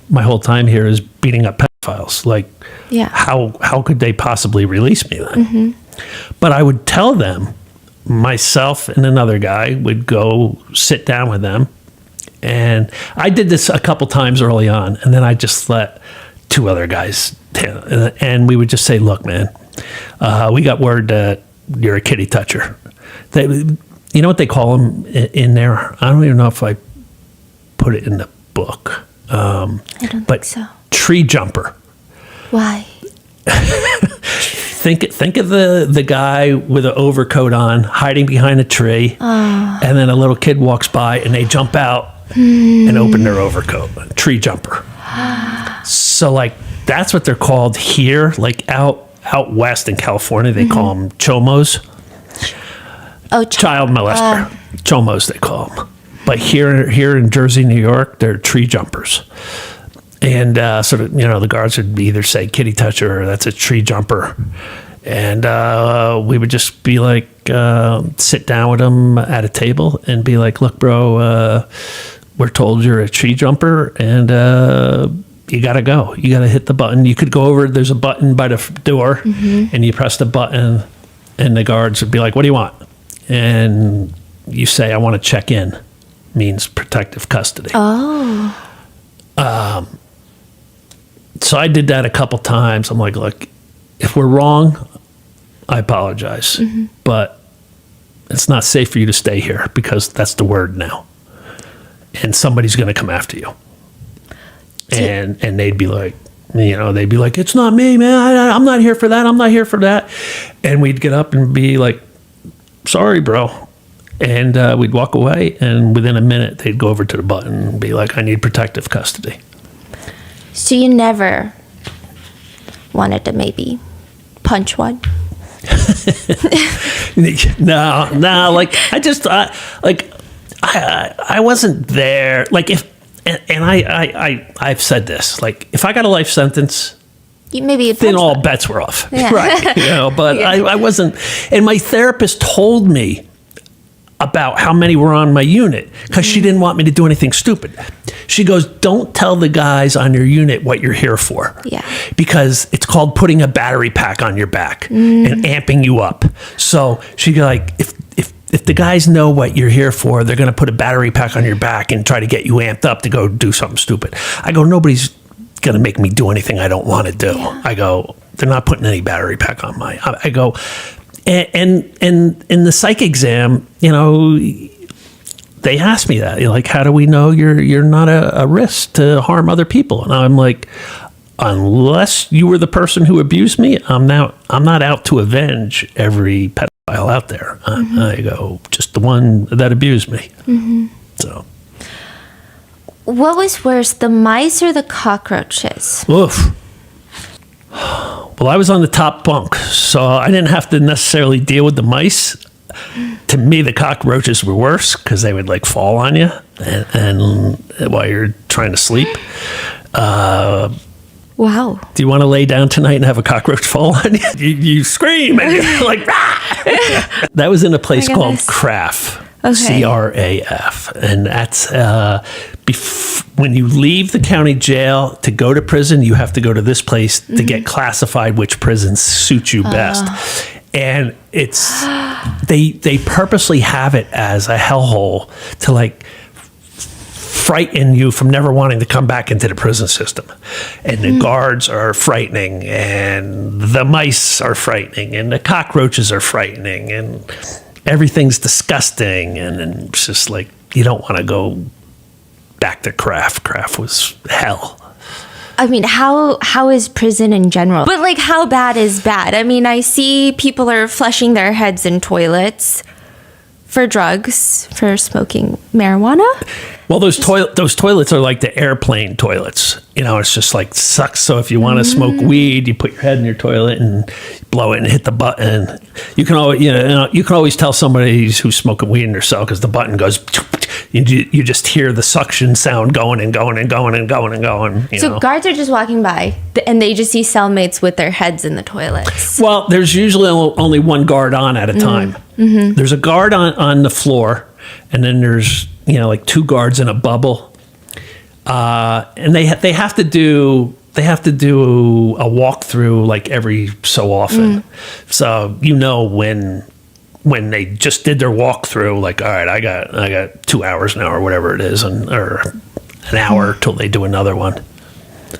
my whole time here is beating up pedophiles. Like, how could they possibly release me then? But I would tell them, myself and another guy would go sit down with them. And I did this a couple times early on, and then I just let 2 other guys down. And we would just say, look, man, we got word that you're a kitty toucher. You know what they call them in there? I don't even know if I put it in the book. I don't think so. Tree jumper. Why? Think of the guy with an overcoat on, hiding behind a tree, and then a little kid walks by, and they jump out and open their overcoat. Tree jumper. So like that's what they're called here. Like out west in California, they call them chomos. Oh, Child molester. Chomos they call them. But here in Jersey, New York, they're tree jumpers. And sort of, the guards would either say kitty toucher or that's a tree jumper. And we would just be like, sit down with them at a table and be like, look, bro, we're told you're a tree jumper and you got to go. You got to hit the button. You could go over, there's a button by the door and you press the button and the guards would be like, what do you want? And you say, I want to check in. Means protective custody. Oh. So I did that a couple times. I'm like, look, if we're wrong, I apologize. But it's not safe for you to stay here because that's the word now. And somebody's going to come after you. And they'd be like, it's not me, man. I'm not here for that. I'm not here for that. And we'd get up and be like, sorry, bro. And we'd walk away. And within a minute, they'd go over to the button and be like, I need protective custody. So you never wanted to maybe punch one? No. Like I wasn't there. Like I've said this. Like if I got a life sentence, then all bets were off. Yeah. Right. But yeah. I wasn't. And my therapist told me about how many were on my unit because she didn't want me to do anything stupid. She goes, don't tell the guys on your unit what you're here for. Yeah. Because it's called putting a battery pack on your back and amping you up. So she go like, if the guys know what you're here for, they're going to put a battery pack on your back and try to get you amped up to go do something stupid. I go, nobody's going to make me do anything I don't want to do. Yeah. I go, they're not putting any battery pack on I go, and in the psych exam, they asked me that, like, how do we know you're not a risk to harm other people? And I'm like, unless you were the person who abused me, I'm not out to avenge every pedophile out there. I go, just the one that abused me. So, what was worse, the mice or the cockroaches? Oof. Well, I was on the top bunk, so I didn't have to necessarily deal with the mice. To me, the cockroaches were worse because they would like fall on you and while you're trying to sleep. Wow. Do you want to lay down tonight and have a cockroach fall on you? You scream and you're like, rah! That was in a place called CRAF. Okay. CRAF. And that's when you leave the county jail to go to prison, you have to go to this place to get classified which prisons suit you best. And it's they purposely have it as a hellhole to like frighten you from never wanting to come back into the prison system. And the guards are frightening, and the mice are frightening, and the cockroaches are frightening, and everything's disgusting. And it's just like, you don't want to go back to CRAF. CRAF was hell. I mean, how is prison in general? But like, how bad is bad? I mean, I see people are flushing their heads in toilets for drugs, for smoking marijuana. Well, those toilets are like the airplane toilets. It's just like sucks. So if you want to smoke weed, you put your head in your toilet and blow it and hit the button. You can always tell somebody who's smoking weed in their cell because the button goes. You just hear the suction sound going and going and going and going and going. So guards are just walking by and they just see cellmates with their heads in the toilets. Well, there's usually only one guard on at a time. There's a guard on the floor, and then there's like two guards in a bubble, and they have to do a walkthrough like every so often. So when they just did their walkthrough, like, all right, I got 2 hours now or whatever it is, or an hour till they do another one,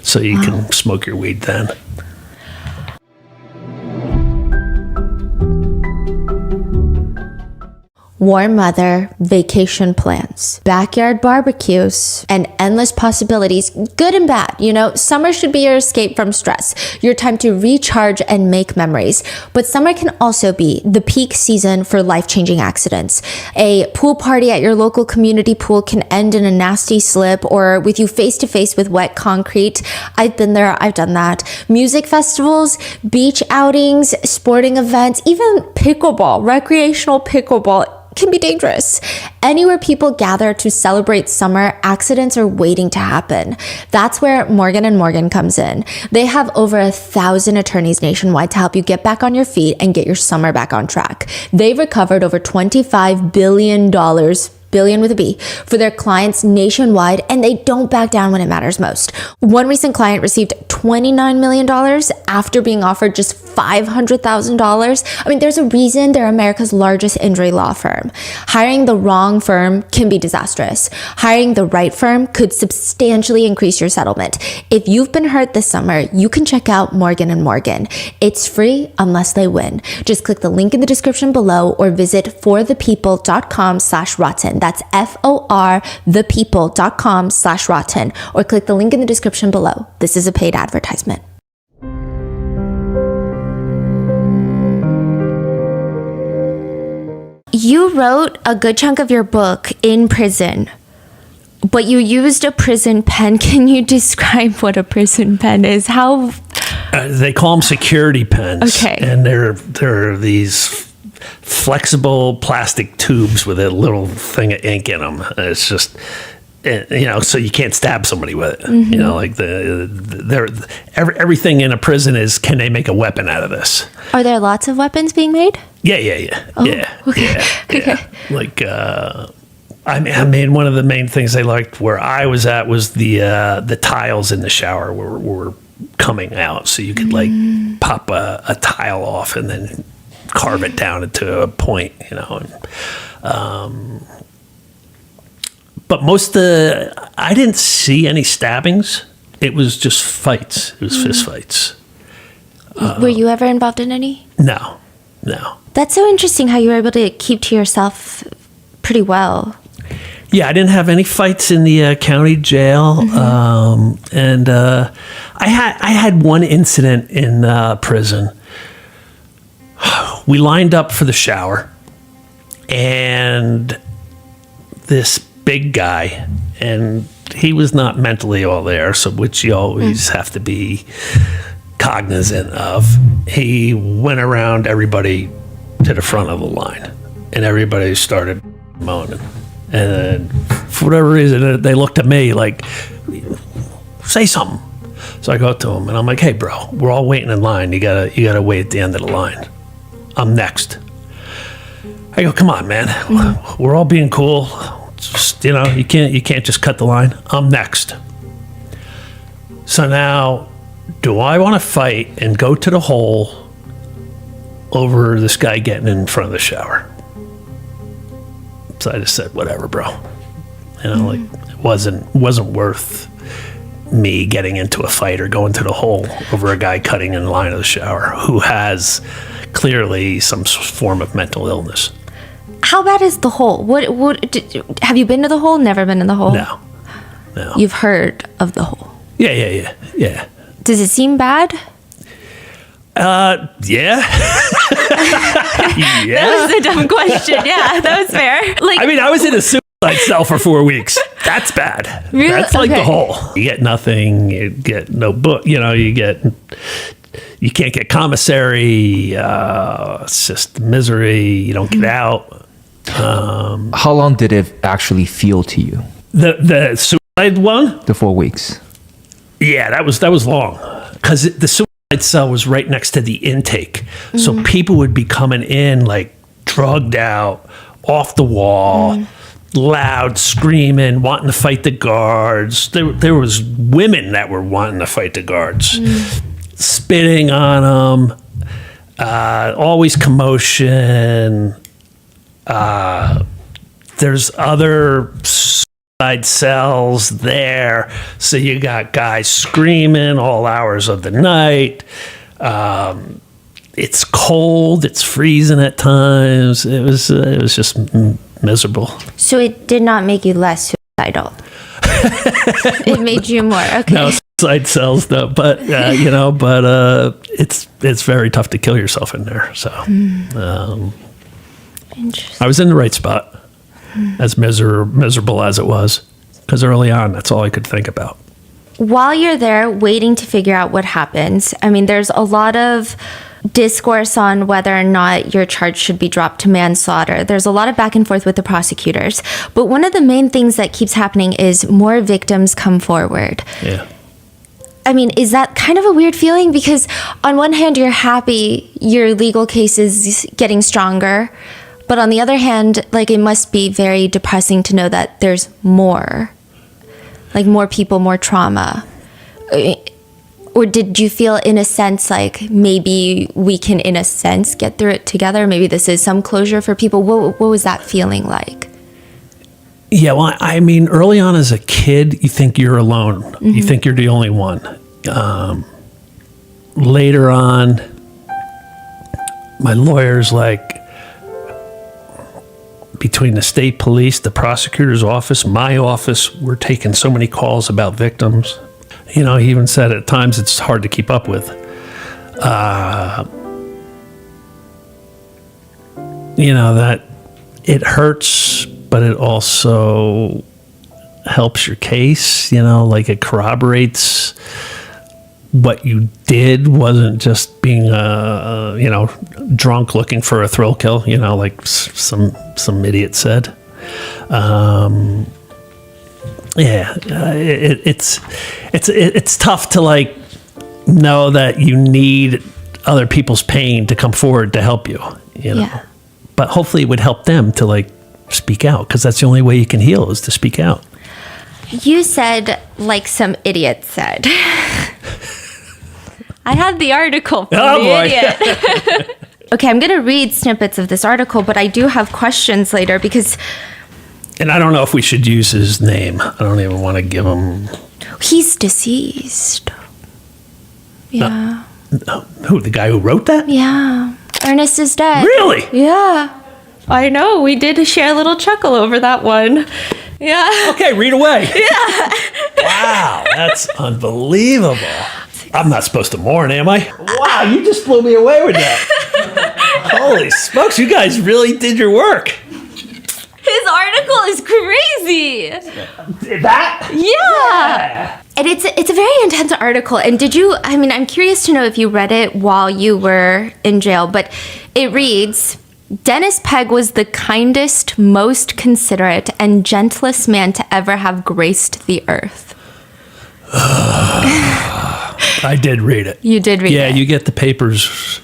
so you can smoke your weed then. warm weather, vacation plans, backyard barbecues, and endless possibilities, good and bad. You know, summer should be your escape from stress, your time to recharge and make memories. But summer can also be the peak season for life-changing accidents. A pool party at your local community pool can end in a nasty slip or with you face to face with wet concrete. I've been there, I've done that. Music festivals, beach outings, sporting events, even pickleball, recreational pickleball can be dangerous. Anywhere people gather to celebrate summer, accidents are waiting to happen. That's where Morgan & Morgan comes in. They have over 1,000 attorneys nationwide to help you get back on your feet and get your summer back on track. They've recovered over $25 billion, billion with a B, for their clients nationwide, and they don't back down when it matters most. One recent client received $29 million after being offered just $500,000. I mean, there's a reason they're America's largest injury law firm. Hiring the wrong firm can be disastrous. Hiring the right firm could substantially increase your settlement. If you've been hurt this summer, you can check out Morgan & Morgan. It's free unless they win. Just click the link in the description below or visit forthepeople.com/rotten. That's forthepeople.com/rotten, or click the link in the description below. This is a paid advertisement. You wrote a good chunk of your book in prison, but you used a prison pen. Can you describe what a prison pen is? How? They call them security pens. Okay. And they're these flexible plastic tubes with a little thing of ink in them. It's just, you know, so you can't stab somebody with it. Mm-hmm. You know, like everything in a prison is, can they make a weapon out of this? Are there lots of weapons being made? Yeah. Oh, yeah. okay. Yeah. Like, I mean, one of the main things they liked where I was at was the tiles in the shower were coming out, so you could like pop a tile off and then carve it down into a point, you know. But I didn't see any stabbings. It was just fights. It was fist fights. Were you ever involved in any? No. That's so interesting how you were able to keep to yourself pretty well. Yeah, I didn't have any fights in the county jail, and I had one incident in prison. We lined up for the shower, and this big guy, and he was not mentally all there, so which you always have to be cognizant of. He went around everybody to the front of the line, and everybody started moaning. And for whatever reason, they looked at me like, say something. So I go to him and I'm like, hey, bro, we're all waiting in line. You gotta wait at the end of the line. I'm next. I go, come on, man. We're all being cool. Just, you know, you can't just cut the line. I'm next. So now, do I want to fight and go to the hole over this guy getting in front of the shower? So I just said, whatever, bro. You know, like it wasn't worth me getting into a fight or going to the hole over a guy cutting in line of the shower who has clearly some form of mental illness. How bad is the hole? Have you been to the hole? Never been in the hole? No. You've heard of the hole? Yeah. Does it seem bad? Yeah. Yeah. That was a dumb question. Yeah, that was fair. Like, I mean, I was in a suicide cell for 4 weeks. That's bad. Really? That's like Okay. the hole. You get nothing. You get no book. You know, you can't get commissary. It's just misery. You don't get out. How long did it actually feel to you? The suicide one? The 4 weeks. Yeah, that was long because the suicide cell was right next to the intake, so people would be coming in like drugged out, off the wall, loud, screaming, wanting to fight the guards. There was women that were wanting to fight the guards, spitting on them. Always commotion. There's other suicide cells there, so you got guys screaming all hours of the night. it's cold, it's freezing at times. It was just miserable. So it did not make you less suicidal. It made you more. Okay. No suicide cells, though. But it's very tough to kill yourself in there. So Interesting. I was in the right spot, as miserable as it was, because early on, that's all I could think about. While you're there waiting to figure out what happens, I mean, there's a lot of discourse on whether or not your charge should be dropped to manslaughter. There's a lot of back and forth with the prosecutors. But one of the main things that keeps happening is more victims come forward. Yeah. I mean, is that kind of a weird feeling? Because on one hand, you're happy your legal case is getting stronger. But on the other hand, like, it must be very depressing to know that there's more. Like, more people, more trauma. Or did you feel, in a sense, like maybe we can, in a sense, get through it together? Maybe this is some closure for people. What was that feeling like? Yeah, well, I mean, early on as a kid, you think you're alone. Mm-hmm. You think you're the only one. Later on, my lawyer's like, between the state police, the prosecutor's office, my office, we're taking so many calls about victims. You know, he even said at times it's hard to keep up with. You know, that it hurts, but it also helps your case. You know, like, it corroborates what you did wasn't just being, drunk looking for a thrill kill, you know, like some idiot said. It's tough to, like, know that you need other people's pain to come forward to help you, you know. Yeah. But hopefully it would help them to, like, speak out, because that's the only way you can heal, is to speak out. You said, like some idiot said. I had the article from the idiot. Okay, I'm going to read snippets of this article, but I do have questions later because... And I don't know if we should use his name. I don't even want to give him... He's deceased. Yeah. Who, the guy who wrote that? Yeah. Ernest is dead. Really? Yeah. I know. We did share a little chuckle over that one. Yeah. Okay, read away. Yeah. Wow, that's unbelievable. I'm not supposed to mourn, am I? Wow, you just blew me away with that. Holy smokes, you guys really did your work. His article is crazy. That? Yeah. And it's a very intense article. And I'm curious to know if you read it while you were in jail, but it reads, Dennis Pegg was the kindest, most considerate, and gentlest man to ever have graced the earth. I did read it. You did read it? Yeah, you get the papers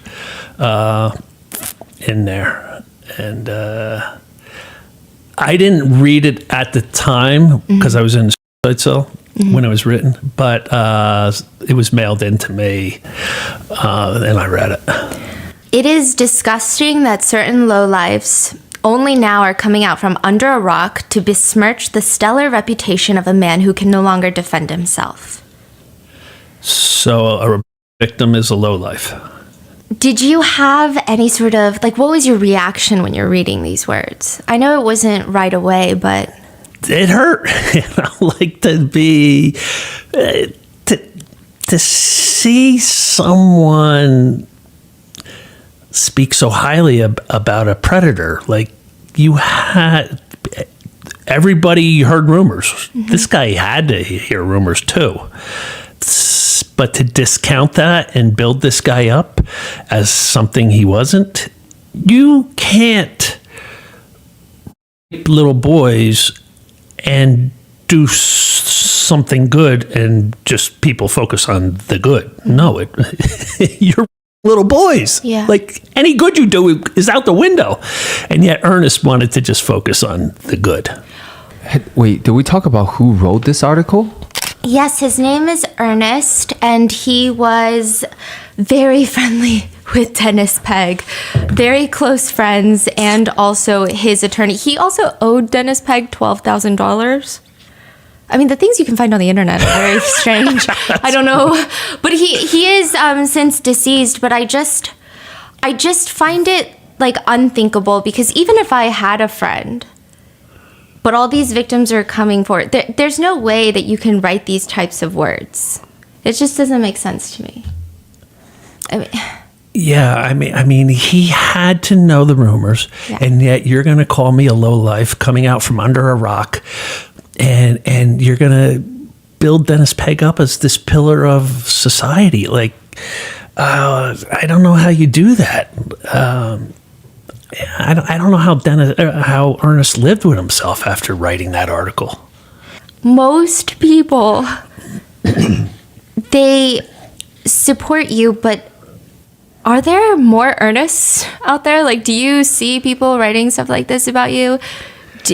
in there. And I didn't read it at the time because I was in the suicide cell when it was written, but it was mailed in to me, and I read it. It is disgusting that certain lowlifes only now are coming out from under a rock to besmirch the stellar reputation of a man who can no longer defend himself. So a victim is a lowlife. Did you have any sort of, like, what was your reaction when you're reading these words? I know it wasn't right away, but... It hurt, like, to see someone speak so highly about a predator. Like, everybody heard rumors. Mm-hmm. This guy had to hear rumors too. But to discount that and build this guy up as something he wasn't, you can't rape little boys and do something good and just people focus on the good. No, you're little boys. Yeah. Like, any good you do is out the window. And yet Ernest wanted to just focus on the good. Wait, did we talk about who wrote this article? Yes, his name is Ernest, and he was very friendly with Dennis Pegg. Very close friends, and also his attorney. He also owed Dennis Pegg $12,000. I mean, the things you can find on the internet are very strange. I don't know. But he is since deceased, but I just find it like unthinkable, because even if I had a friend, but all these victims are coming forward, there's no way that you can write these types of words. It just doesn't make sense to me. I mean, yeah, I mean, he had to know the rumors, and yet you're going to call me a lowlife coming out from under a rock, and you're going to build Dennis Pegg up as this pillar of society. Like, I don't know how you do that. I don't know how Ernest lived with himself after writing that article. most people, they support you, but are there more Ernests out there? Like, do you see people writing stuff like this about you?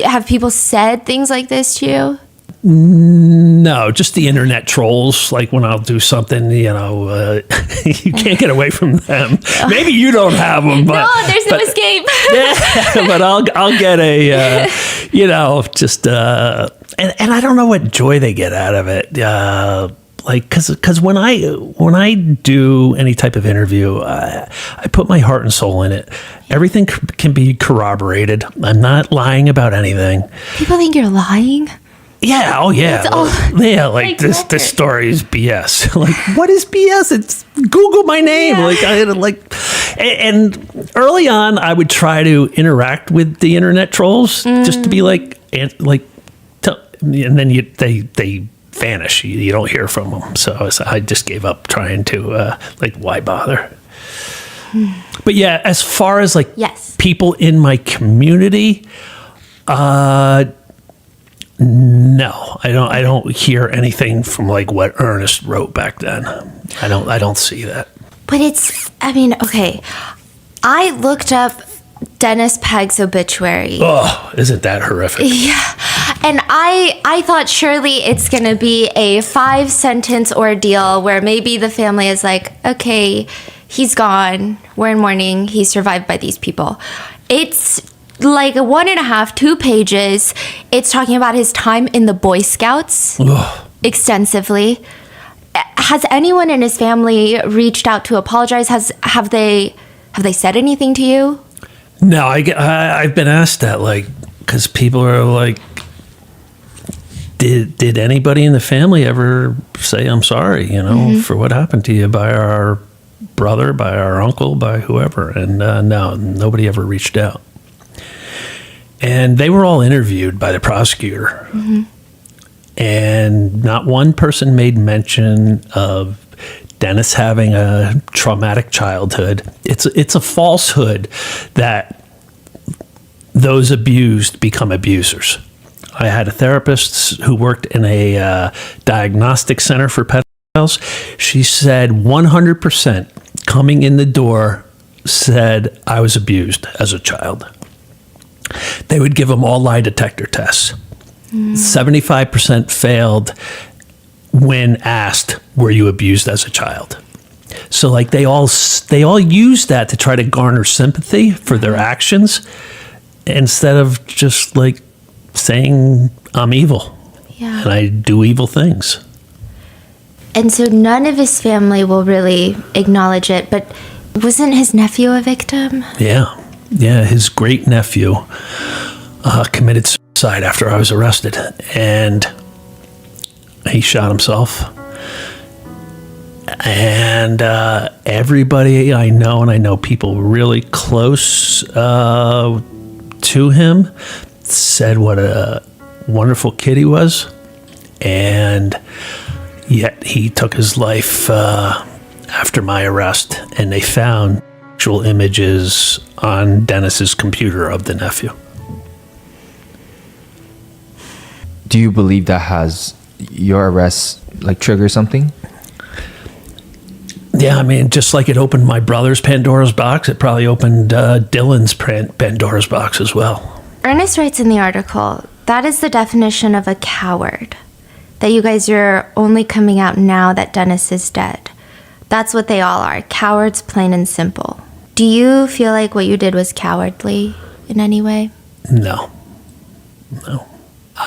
Have people said things like this to you? No, just the internet trolls. Like when I'll do something, you can't get away from them. Maybe you don't have them, but no, there's no escape. Yeah, but I'll get a, and I don't know what joy they get out of it. Like, because when I do any type of interview, I put my heart and soul in it. Everything can be corroborated. I'm not lying about anything. People think you're lying. Yeah. Oh, yeah. Like this story is BS. Like, what is BS? It's Google my name. Yeah. And early on, I would try to interact with the internet trolls just to be and then they vanish. You don't hear from them. So I just gave up trying to why bother? But yeah, as far as people in my community, no, I don't hear anything from what Ernest wrote back then. I don't see that. But okay. I looked up Dennis Pegg's obituary. Oh, isn't that horrific? Yeah. And I thought surely it's going to be a 5-sentence ordeal where maybe the family is like, okay, he's gone. We're in mourning. He's survived by these people. It's like 1.5, 2 pages. It's talking about his time in the Boy Scouts extensively. Has anyone in his family reached out to apologize? Have they said anything to you? No, I've been asked that, because people are like, did anybody in the family ever say I'm sorry, for what happened to you by our brother, by our uncle, by whoever? And no, nobody ever reached out. And they were all interviewed by the prosecutor. Mm-hmm. And not one person made mention of Dennis having a traumatic childhood. It's a falsehood that those abused become abusers. I had a therapist who worked in a diagnostic center for pedophiles. She said 100% coming in the door said I was abused as a child. They would give them all lie detector tests. 75% failed when asked, were you abused as a child? So they all use that to try to garner sympathy for their actions instead of just saying I'm evil and I do evil things. And so none of his family will really acknowledge it, but wasn't his nephew a victim? Yeah, his great nephew committed suicide after I was arrested, and he shot himself. And everybody I know, and I know people really close to him, said what a wonderful kid he was, and yet he took his life after my arrest, and they found actual images on Dennis's computer of the nephew. Do you believe that has your arrest trigger something? Yeah, just like it opened my brother's Pandora's box, it probably opened Dylan's Pandora's box as well. Ernest writes in the article, that is the definition of a coward. That you guys are only coming out now that Dennis is dead. That's what they all are, cowards, plain and simple. Do you feel like what you did was cowardly in any way? No.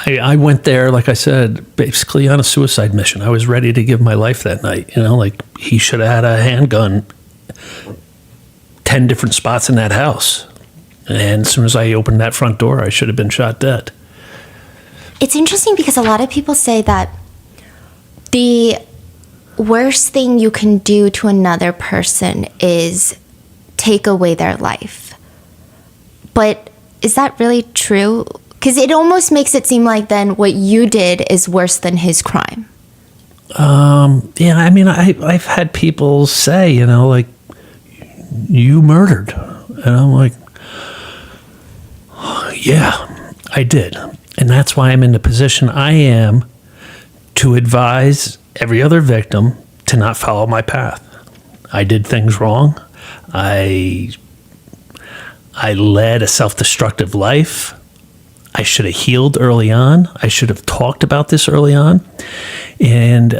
I went there, like I said, basically on a suicide mission. I was ready to give my life that night. He should have had a handgun 10 different spots in that house. And as soon as I opened that front door, I should have been shot dead. It's interesting because a lot of people say that the worst thing you can do to another person is take away their life. But is that really true? Because it almost makes it seem like then what you did is worse than his crime. Yeah, I mean, I've had people say, you know, like, you murdered. And I'm like, yeah, I did. And that's why I'm in the position I am to advise every other victim to not follow my path. I did things wrong. I led a self-destructive life. I should have healed early on. I should have talked about this early on. And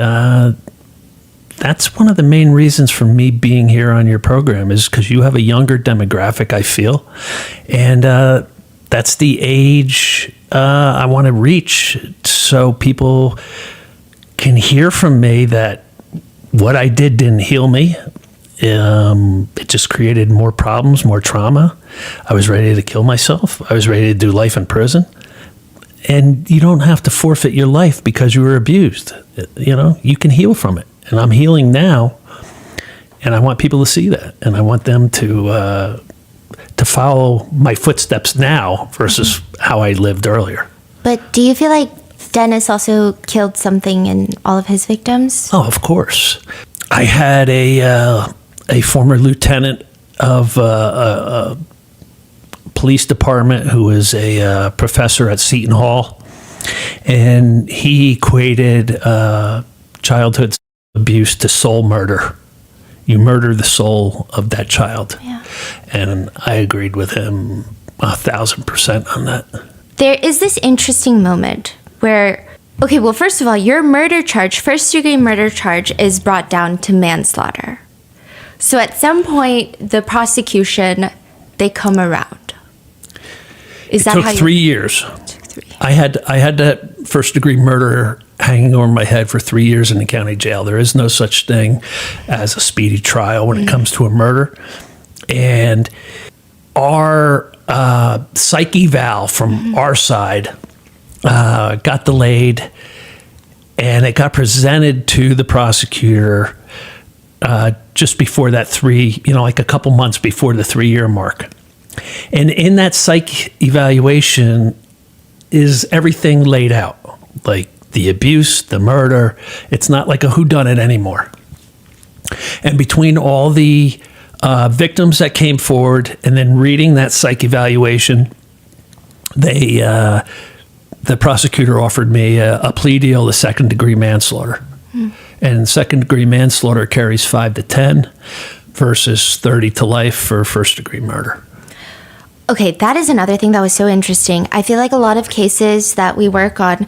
that's one of the main reasons for me being here on your program, is because you have a younger demographic, I feel. And that's the age I want to reach, so people can hear from me that what I did didn't heal me. It just created more problems, more trauma. I was ready to kill myself. I was ready to do life in prison. And you don't have to forfeit your life because you were abused. You know, you can heal from it. And I'm healing now. And I want people to see that. And I want them to follow my footsteps now versus how I lived earlier. But do you feel like Dennis also killed something in all of his victims? Oh, of course. I had a former lieutenant of a police department who was a professor at Seton Hall, and he equated childhood abuse to soul murder. You murder the soul of that child. Yeah. And I agreed with him 1,000% on that. There is this interesting moment where, okay, well, first of all, your murder charge, first-degree murder charge, is brought down to manslaughter. So at some point, the prosecution, they come around. Is that took how you... 3 years. It took 3. I had that first-degree murder hanging over my head for 3 years in the county jail. There is no such thing as a speedy trial when it comes to a murder. And our psych eval from our side got delayed, and it got presented to the prosecutor just before that like a couple months before the 3-year mark. And in that psych evaluation is everything laid out, like the abuse, the murder. It's not like a whodunit anymore. And between all the victims that came forward and then reading that psych evaluation, the prosecutor offered me a plea deal to second-degree manslaughter. And second-degree manslaughter carries 5 to 10 versus 30 to life for first-degree murder. Okay, that is another thing that was so interesting. I feel like a lot of cases that we work on,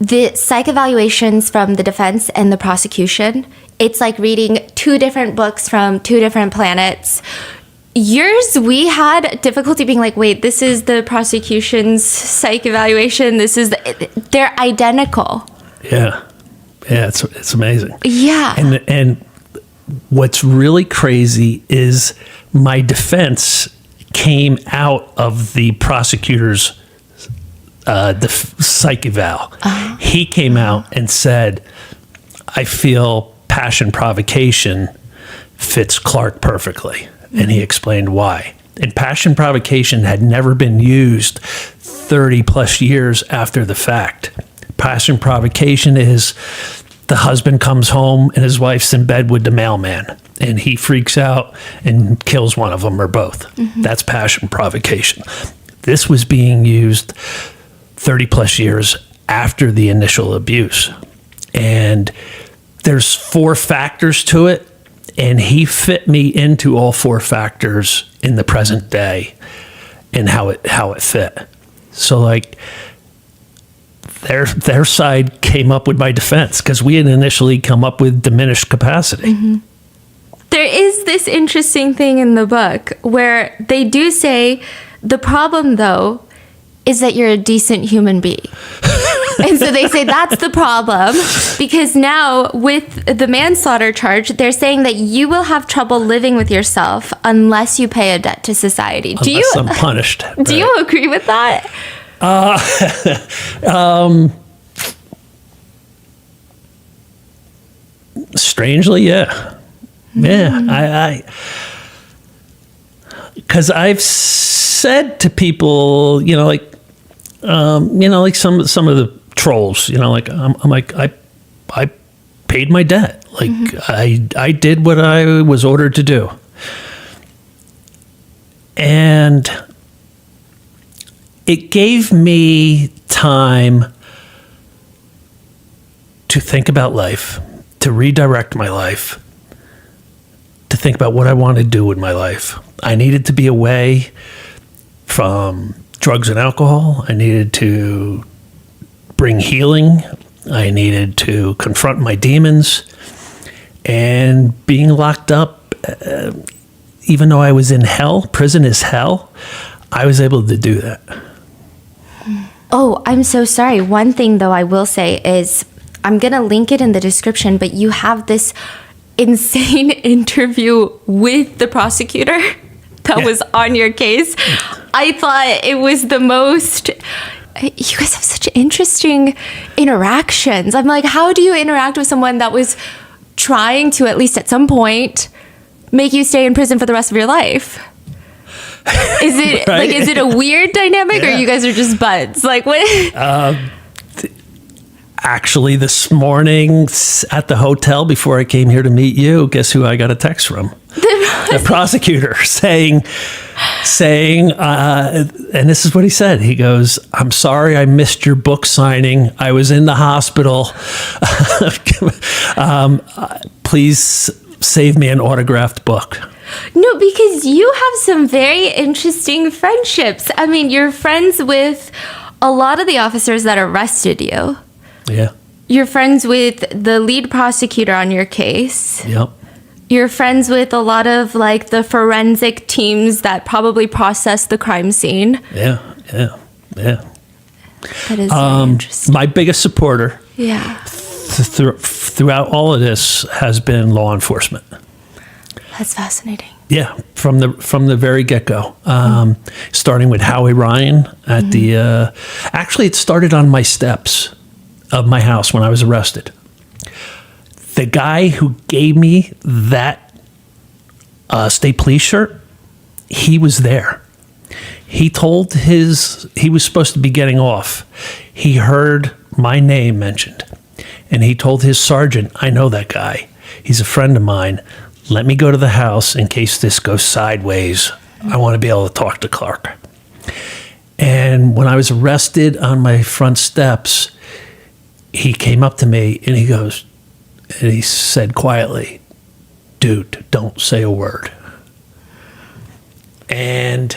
the psych evaluations from the defense and the prosecution, it's like reading 2 different books from 2 different planets. Yours, we had difficulty being like, wait, this is the prosecution's psych evaluation. They're identical. Yeah. Yeah, it's amazing. Yeah. And what's really crazy is my defense came out of the prosecutor's psych eval. He came out and said, I feel passion provocation fits Clark perfectly. And he explained why. And passion provocation had never been used 30 plus years after the fact. Passion provocation is the husband comes home and his wife's in bed with the mailman, and he freaks out and kills one of them or both. That's passion provocation. This was being used 30 plus years after the initial abuse. And there's 4 factors to it, and he fit me into all 4 factors in the present day and how it fit. So like their side came up with my defense because we had initially come up with diminished capacity. There is this interesting thing in the book where they do say the problem, though, is that you're a decent human being. And so they say that's the problem, because now with the manslaughter charge, they're saying that you will have trouble living with yourself unless you pay a debt to society. Unless I'm punished. Do you agree with that? Strangely, yeah. Yeah, because I've said to people, like some of the trolls, like I'm like I paid my debt, like I did what I was ordered to do, and it gave me time to think about life, to redirect my life, to think about what I want to do with my life. I needed to be away from drugs and alcohol. I needed to bring healing. I needed to confront my demons. And being locked up, even though I was in hell, prison is hell, I was able to do that. Oh, I'm so sorry. One thing, though, I will say is I'm going to link it in the description, but you have this insane interview with the prosecutor that was on your case. I thought it was the most... You guys have such interesting interactions. I'm like, how do you interact with someone that was trying to, at least at some point, make you stay in prison for the rest of your life? Is it right? is it a weird dynamic, or you guys are just buds? Like, what? Actually, this morning at the hotel before I came here to meet you, guess who I got a text from? The prosecutor saying, and this is what he said. He goes, "I'm sorry I missed your book signing. I was in the hospital. Please save me an autographed book." No, because you have some very interesting friendships. I mean, you're friends with a lot of the officers that arrested you. Yeah. You're friends with the lead prosecutor on your case. Yep. You're friends with a lot of like the forensic teams that probably processed the crime scene. Yeah. That is very interesting. My biggest supporter throughout all of this has been law enforcement. That's fascinating. Yeah, from the very get-go, starting with Howie Ryan at the. Actually, it started on my steps of my house when I was arrested. The guy who gave me that state police shirt, he was there. He was supposed to be getting off. He heard my name mentioned, and he told his sergeant, "I know that guy. He's a friend of mine. Let me go to the house in case this goes sideways. I want to be able to talk to Clark." And when I was arrested on my front steps, he came up to me and he said quietly, "Dude, don't say a word." And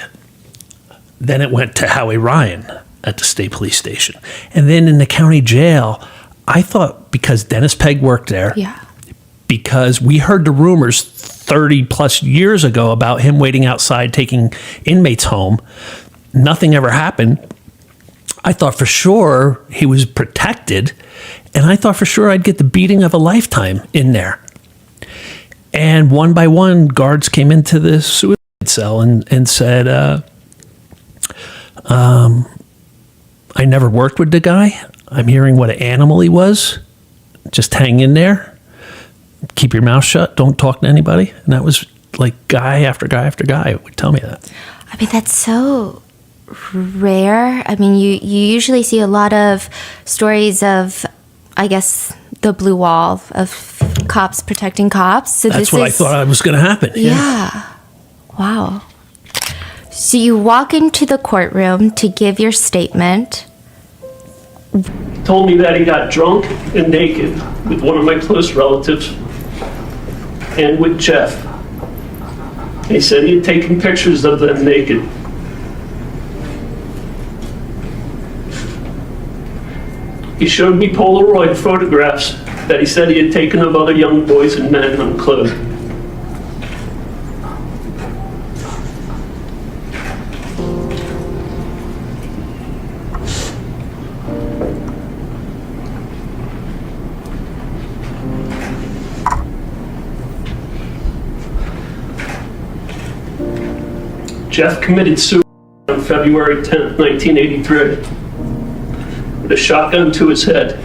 then it went to Howie Ryan at the state police station. And then in the county jail, I thought because Dennis Pegg worked there, because we heard the rumors 30 plus years ago about him waiting outside taking inmates home, nothing ever happened. I thought for sure he was protected, and I thought for sure I'd get the beating of a lifetime in there. And one by one, guards came into the suicide cell and said, "I never worked with the guy. I'm hearing what an animal he was. Just hang in there. Keep your mouth shut. Don't talk to anybody." And that was like guy after guy after guy would tell me that. I mean, that's so rare. I mean, you usually see a lot of stories of, I guess, the blue wall of cops protecting cops. So that's what I thought was going to happen. Yeah. Wow. So you walk into the courtroom to give your statement. Told me that he got drunk and naked with one of my close relatives and with Jeff. He said he had taken pictures of them naked. He showed me Polaroid photographs that he said he had taken of other young boys and men unclothed. Jeff committed suicide on February 10th, 1983, with a shotgun to his head.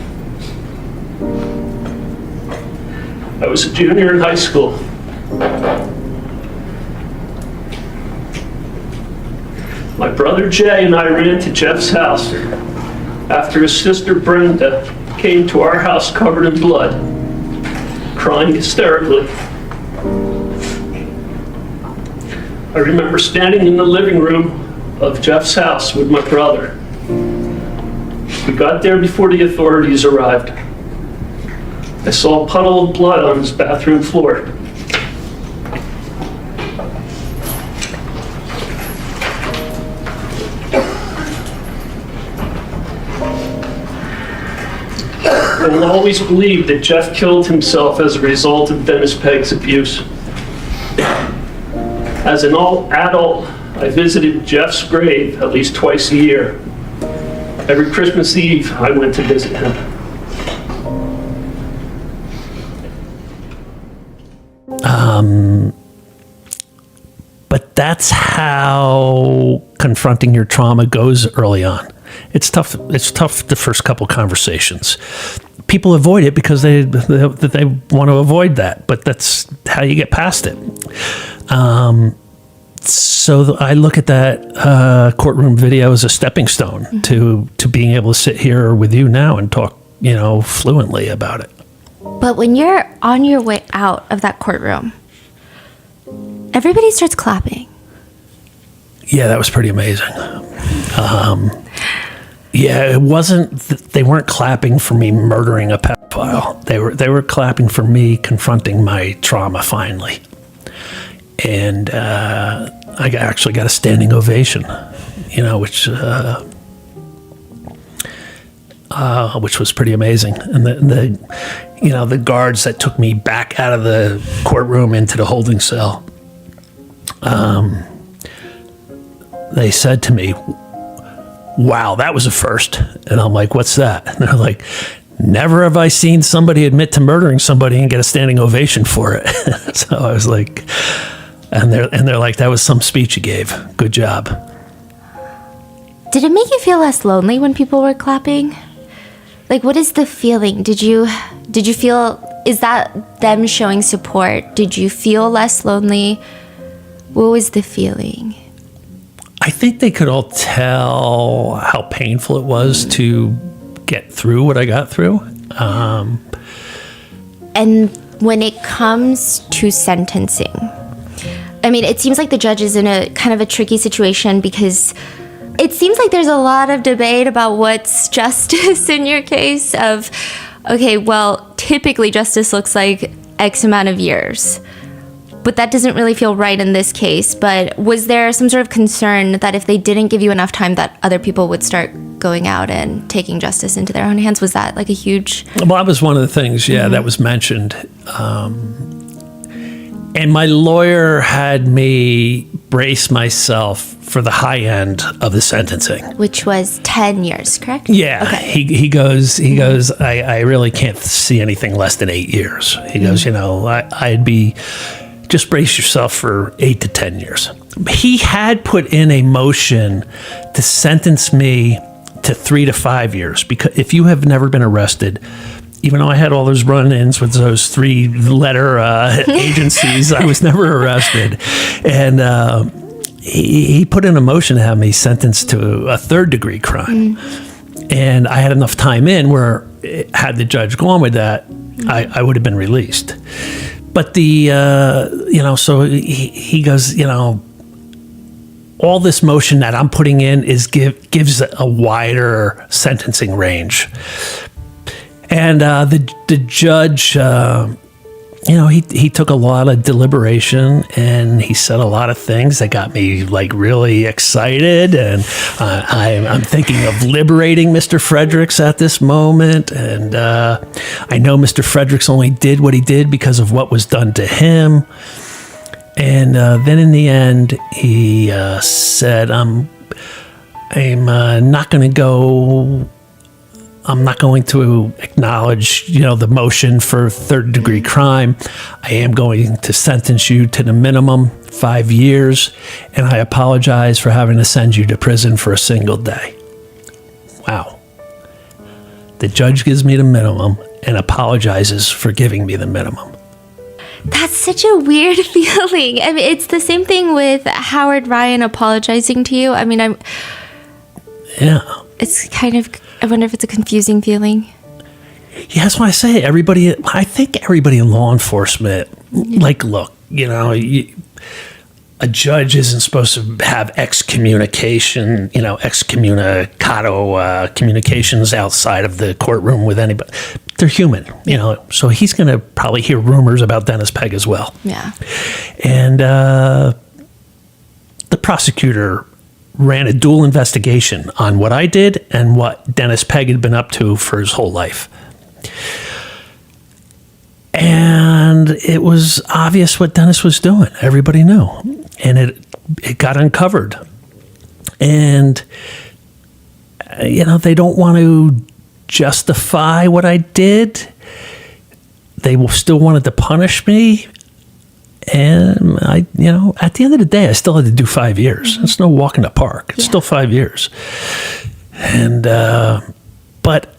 I was a junior in high school. My brother Jay and I ran to Jeff's house after his sister Brenda came to our house covered in blood, crying hysterically. I remember standing in the living room of Jeff's house with my brother. We got there before the authorities arrived. I saw a puddle of blood on his bathroom floor. I will always believe that Jeff killed himself as a result of Dennis Pegg's abuse. As an adult, I visited Jeff's grave at least twice a year. Every Christmas Eve, I went to visit him. But that's how confronting your trauma goes early on. It's tough. It's tough the first couple conversations. People avoid it because they want to avoid that, but that's how you get past it. So I look at that courtroom video as a stepping stone to being able to sit here with you now and talk, fluently about it. But when you're on your way out of that courtroom, everybody starts clapping. Yeah, that was pretty amazing. Yeah, it wasn't. They weren't clapping for me murdering a pedophile. They were clapping for me confronting my trauma finally, and I actually got a standing ovation. Which was pretty amazing. And the guards that took me back out of the courtroom into the holding cell, they said to me, "Wow, that was a first." And I'm like, "What's that?" And they're like, "Never have I seen somebody admit to murdering somebody and get a standing ovation for it." So I was like, and they're like, "That was some speech you gave. Good job." Did it make you feel less lonely when people were clapping? Like, what is the feeling? Did you feel, is that them showing support? Did you feel less lonely? What was the feeling? I think they could all tell how painful it was to get through what I got through. And when it comes to sentencing, I mean, it seems like the judge is in a kind of a tricky situation because it seems like there's a lot of debate about what's justice in your case of, okay, well, typically justice looks like X amount of years. But that doesn't really feel right in this case. But was there some sort of concern that if they didn't give you enough time that other people would start going out and taking justice into their own hands? Was that like a huge... Well, that was one of the things, that was mentioned. And my lawyer had me brace myself for the high end of the sentencing. Which was 10 years, correct? Yeah. Okay. He goes, I really can't see anything less than 8 years. He goes, I'd be... Just brace yourself for 8 to 10 years. He had put in a motion to sentence me to 3 to 5 years because if you have never been arrested, even though I had all those run-ins with those 3-letter agencies, I was never arrested. And he put in a motion to have me sentenced to a third-degree crime. And I had enough time in where, had the judge gone with that, I would have been released. But so he goes, all this motion that I'm putting in gives a wider sentencing range. And the judge, he took a lot of deliberation and he said a lot of things that got me like really excited. And I'm thinking of liberating Mr. Fredericks at this moment. And I know Mr. Fredericks only did what he did because of what was done to him. And then in the end, he said, I'm not going to go I'm not going to acknowledge, the motion for third-degree crime. I am going to sentence you to the minimum, 5 years, and I apologize for having to send you to prison for a single day. Wow. The judge gives me the minimum and apologizes for giving me the minimum. That's such a weird feeling. I mean, it's the same thing with Howard Ryan apologizing to you. I mean, Yeah. it's kind of, I wonder if it's a confusing feeling. Yeah, that's why I say I think everybody in law enforcement, look, a judge isn't supposed to have excommunicado communications outside of the courtroom with anybody. They're human, so he's going to probably hear rumors about Dennis Pegg as well. Yeah. And the prosecutor ran a dual investigation on what I did and what Dennis Pegg had been up to for his whole life. And it was obvious what Dennis was doing. Everybody knew. And it got uncovered. And, they don't want to justify what I did. They still wanted to punish me. And at the end of the day, I still had to do 5 years. It's no walk in the park. It's still 5 years. And, but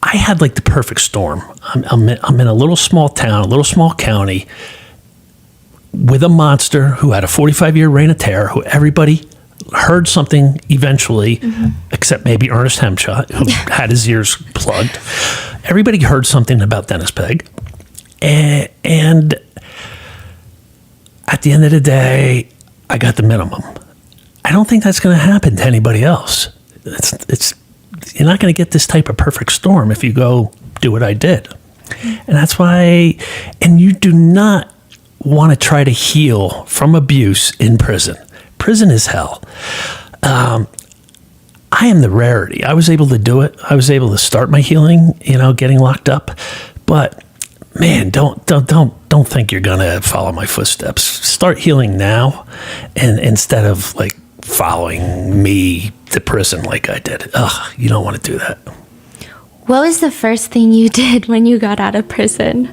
I had the perfect storm. I'm in a little small town, a little small county with a monster who had a 45-year reign of terror, who everybody heard something eventually, except maybe Ernest Hemshot, who had his ears plugged. Everybody heard something about Dennis Pegg. And at the end of the day, I got the minimum. I don't think that's going to happen to anybody else. You're not going to get this type of perfect storm if you go do what I did. And that's why, and you do not want to try to heal from abuse in prison. Prison is hell. I am the rarity. I was able to do it. I was able to start my healing, getting locked up. But man, don't think you're going to follow my footsteps. Start healing now, and instead of following me to prison like I did. You don't want to do that. What was the first thing you did when you got out of prison?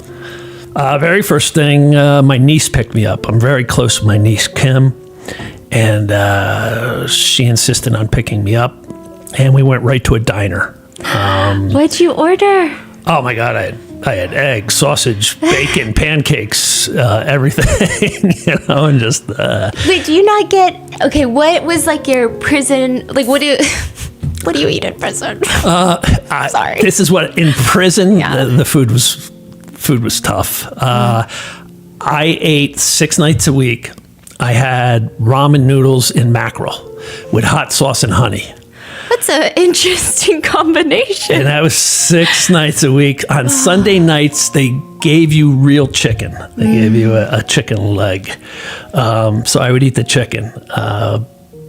Very first thing, my niece picked me up. I'm very close to my niece, Kim, and she insisted on picking me up, and we went right to a diner. What'd you order? Oh my God, I had eggs, sausage, bacon, pancakes, everything, and just... Wait, do you not get... Okay, what was your prison... what do you eat in prison? Sorry. This is what... In prison, the food was tough. I ate 6 nights a week. I had ramen noodles and mackerel with hot sauce and honey. That's an interesting combination. And that was 6 nights a week. On Sunday nights, they gave you real chicken. They gave you a chicken leg. So I would eat the chicken.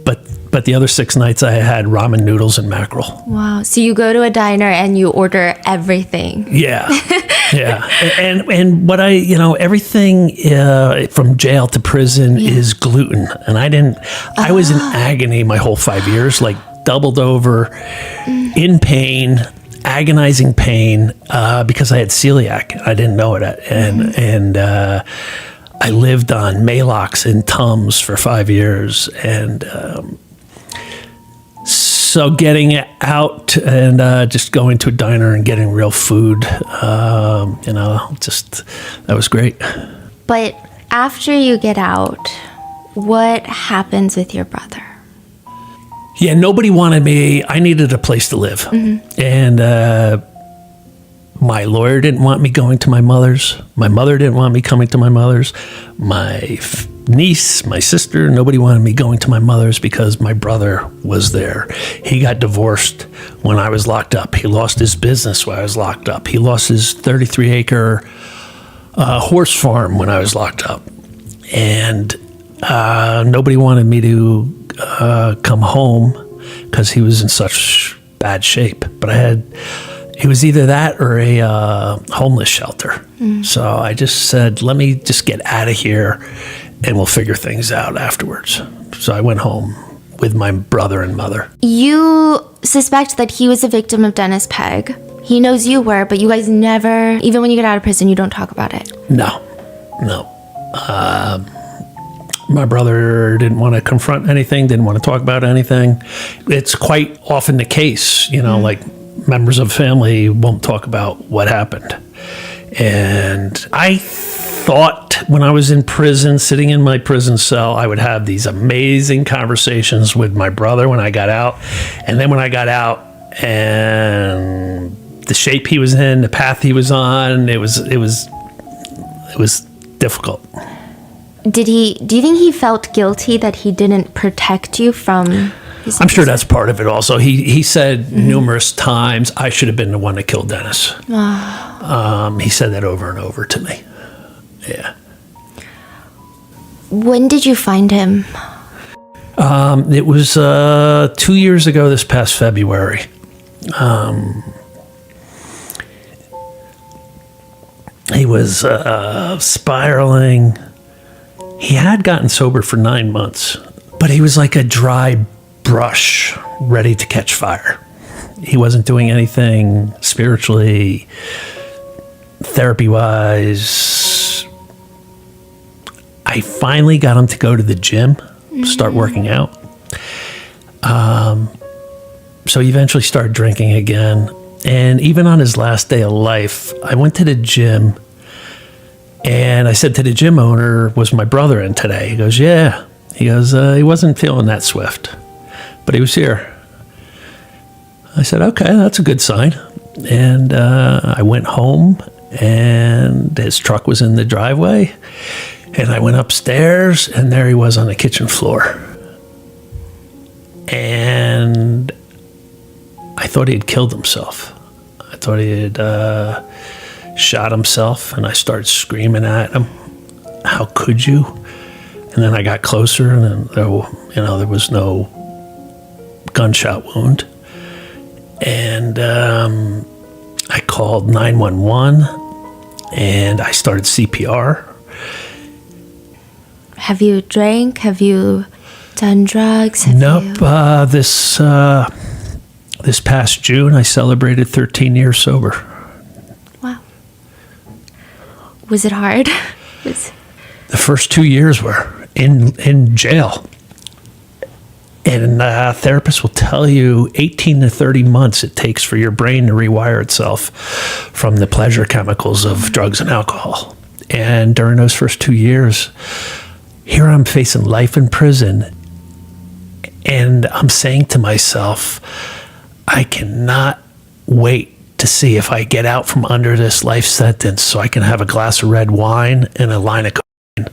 But the other 6 nights, I had ramen noodles and mackerel. Wow. So you go to a diner and you order everything. Yeah. Yeah. And what everything from jail to prison is gluten. And I was in agony my whole 5 years, doubled over, in pain, agonizing pain, because I had celiac. I didn't know it, and I lived on Maalox and Tums for 5 years, and so getting out and just going to a diner and getting real food, that was great. But after you get out, what happens with your brother? Yeah, nobody wanted me. I needed a place to live. And my lawyer didn't want me going to my mother's. My mother didn't want me coming to my mother's. My niece, my sister, nobody wanted me going to my mother's because my brother was there. He got divorced when I was locked up. He lost his business when I was locked up. He lost his 33-acre horse farm when I was locked up. And nobody wanted me to come home because he was in such bad shape. But it was either that or a homeless shelter. So I just said, let me just get out of here and we'll figure things out afterwards. So I went home with my brother and mother. You suspect that he was a victim of Dennis Pegg. He knows you were, but you guys never, even when you get out of prison, you don't talk about it. No. My brother didn't want to confront anything, didn't want to talk about anything. It's quite often the case, like members of family won't talk about what happened. And I thought when I was in prison, sitting in my prison cell, I would have these amazing conversations with my brother when I got out. And then when I got out and the shape he was in, the path he was on, it was difficult. Do you think he felt guilty that he didn't protect you from his I'm sure that's part of it also. He said numerous times, I should have been the one that killed Dennis. He said that over and over to me. Yeah. When did you find him? It was 2 years ago this past February. He was spiraling. He had gotten sober for 9 months, but he was like a dry brush ready to catch fire. He wasn't doing anything spiritually, therapy-wise. I finally got him to go to the gym, start working out. So he eventually started drinking again. And even on his last day of life, I went to the gym and I said to the gym owner, was my brother in today? He goes, yeah. He goes, he wasn't feeling that swift, but he was here. I said, okay, that's a good sign. And I went home and his truck was in the driveway. And I went upstairs and there he was on the kitchen floor. And I thought he had killed himself. I thought he had shot himself, and I started screaming at him, how could you? And then I got closer, and there was no gunshot wound. And I called 911, and I started CPR. Have you drank? Have you done drugs? Nope. This past June, I celebrated 13 years sober. Wow. Was it hard? The first 2 years were in jail. And therapists will tell you 18 to 30 months it takes for your brain to rewire itself from the pleasure chemicals of drugs and alcohol. And during those first 2 years, here I'm facing life in prison. And I'm saying to myself, I cannot wait to see if I get out from under this life sentence so I can have a glass of red wine and a line of cocaine,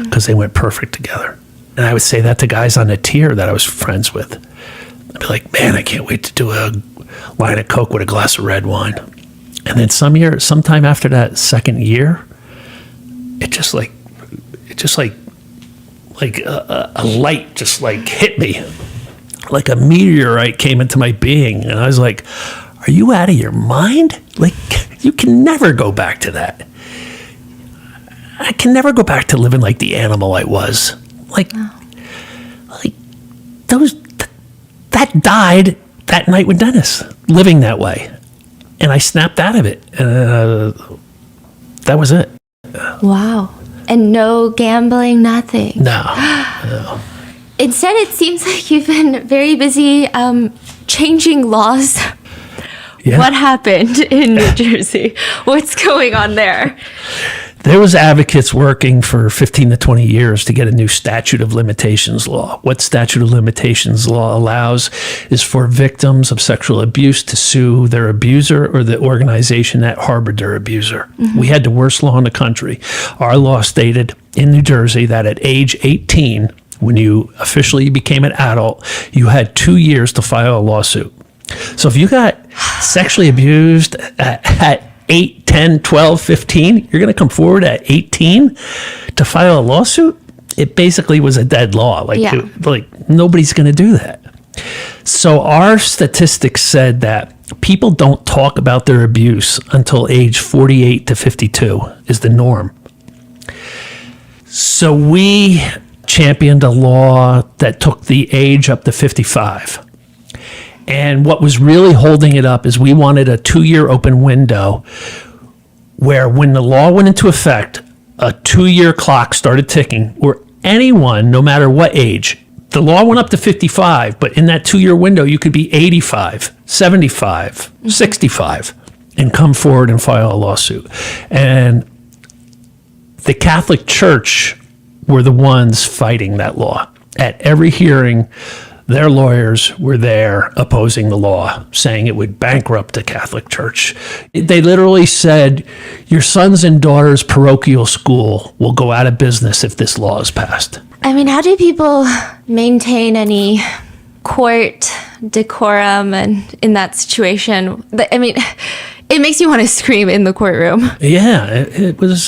because they went perfect together. And I would say that to guys on the tier that I was friends with. I'd be like, man, I can't wait to do a line of coke with a glass of red wine. And then sometime after that second year, it just like a light just like hit me. Like a meteorite came into my being. And I was like, are you out of your mind? Like, you can never go back to that. I can never go back to living like the animal I was. That died that night with Dennis, living that way. And I snapped out of it. That was it. Wow. And no gambling, nothing. No. Instead, it seems like you've been very busy changing laws. Yeah. What happened in New Jersey? What's going on there? There was advocates working for 15 to 20 years to get a new statute of limitations law. What statute of limitations law allows is for victims of sexual abuse to sue their abuser or the organization that harbored their abuser. Mm-hmm. We had the worst law in the country. Our law stated in New Jersey that at age 18, when you officially became an adult, you had 2 years to file a lawsuit. So if you got sexually abused at 8, 10, 12, 15, you're going to come forward at 18 to file a lawsuit? It basically was a dead law. Like nobody's going to do that. So our statistics said that people don't talk about their abuse until age 48 to 52 is the norm. So we championed a law that took the age up to 55. And what was really holding it up is we wanted a 2-year open window where when the law went into effect, a 2-year clock started ticking where anyone, no matter what age, the law went up to 55, but in that 2-year window, you could be 85, 75, 65, and come forward and file a lawsuit. And the Catholic Church were the ones fighting that law. At every hearing, their lawyers were there opposing the law, saying it would bankrupt the Catholic Church. They literally said, your sons and daughters' parochial school will go out of business if this law is passed. I mean, how do people maintain any court decorum and in that situation? I mean, it makes you want to scream in the courtroom. Yeah, it was...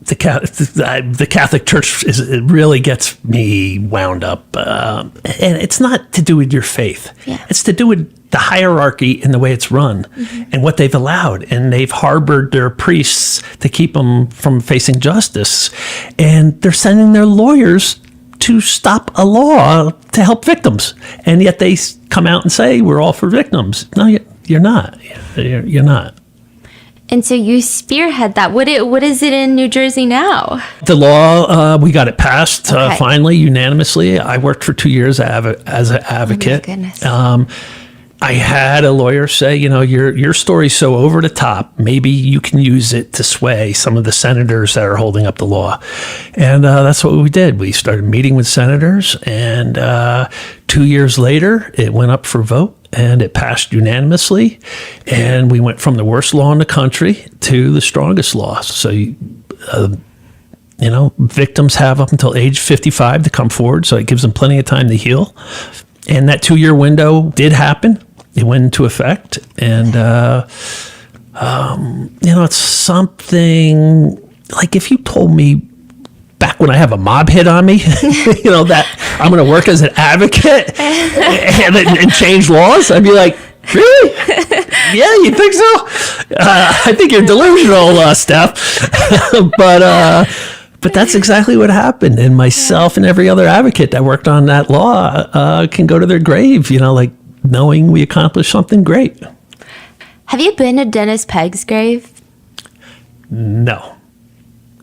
The Catholic Church it really gets me wound up, and it's not to do with your faith. Yeah. It's to do with the hierarchy and the way it's run, and what they've allowed, and they've harbored their priests to keep them from facing justice, and they're sending their lawyers to stop a law to help victims, and yet they come out and say we're all for victims. No, you're not. You're not. And so you spearhead that. What is it in New Jersey now? The law, we got it passed Okay. finally, unanimously. I worked for 2 years as an advocate. Oh my goodness. I had a lawyer say, your story's so over the top, maybe you can use it to sway some of the senators that are holding up the law. And that's what we did. We started meeting with senators, and 2 years later, it went up for vote. And it passed unanimously, and we went from the worst law in the country to the strongest law. So, victims have up until age 55 to come forward, so it gives them plenty of time to heal. And that 2-year window did happen. It went into effect, and it's something like if you told me back when I have a mob hit on me, that I'm going to work as an advocate and change laws, I'd be like, really? Yeah, you think so? I think you're delusional, Steph. But that's exactly what happened. And myself and every other advocate that worked on that law can go to their grave, knowing we accomplished something great. Have you been to Dennis Pegg's grave? No.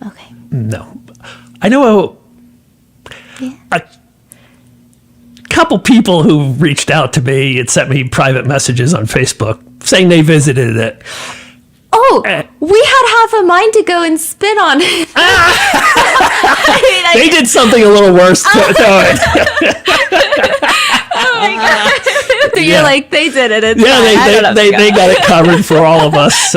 Okay. No. I know a couple people who reached out to me and sent me private messages on Facebook saying they visited it. Oh, we had half a mind to go and spit on it. They did something a little worse to it. Oh my God. So you're Yeah. like, they did it. It's Yeah, fine. they got it covered for all of us.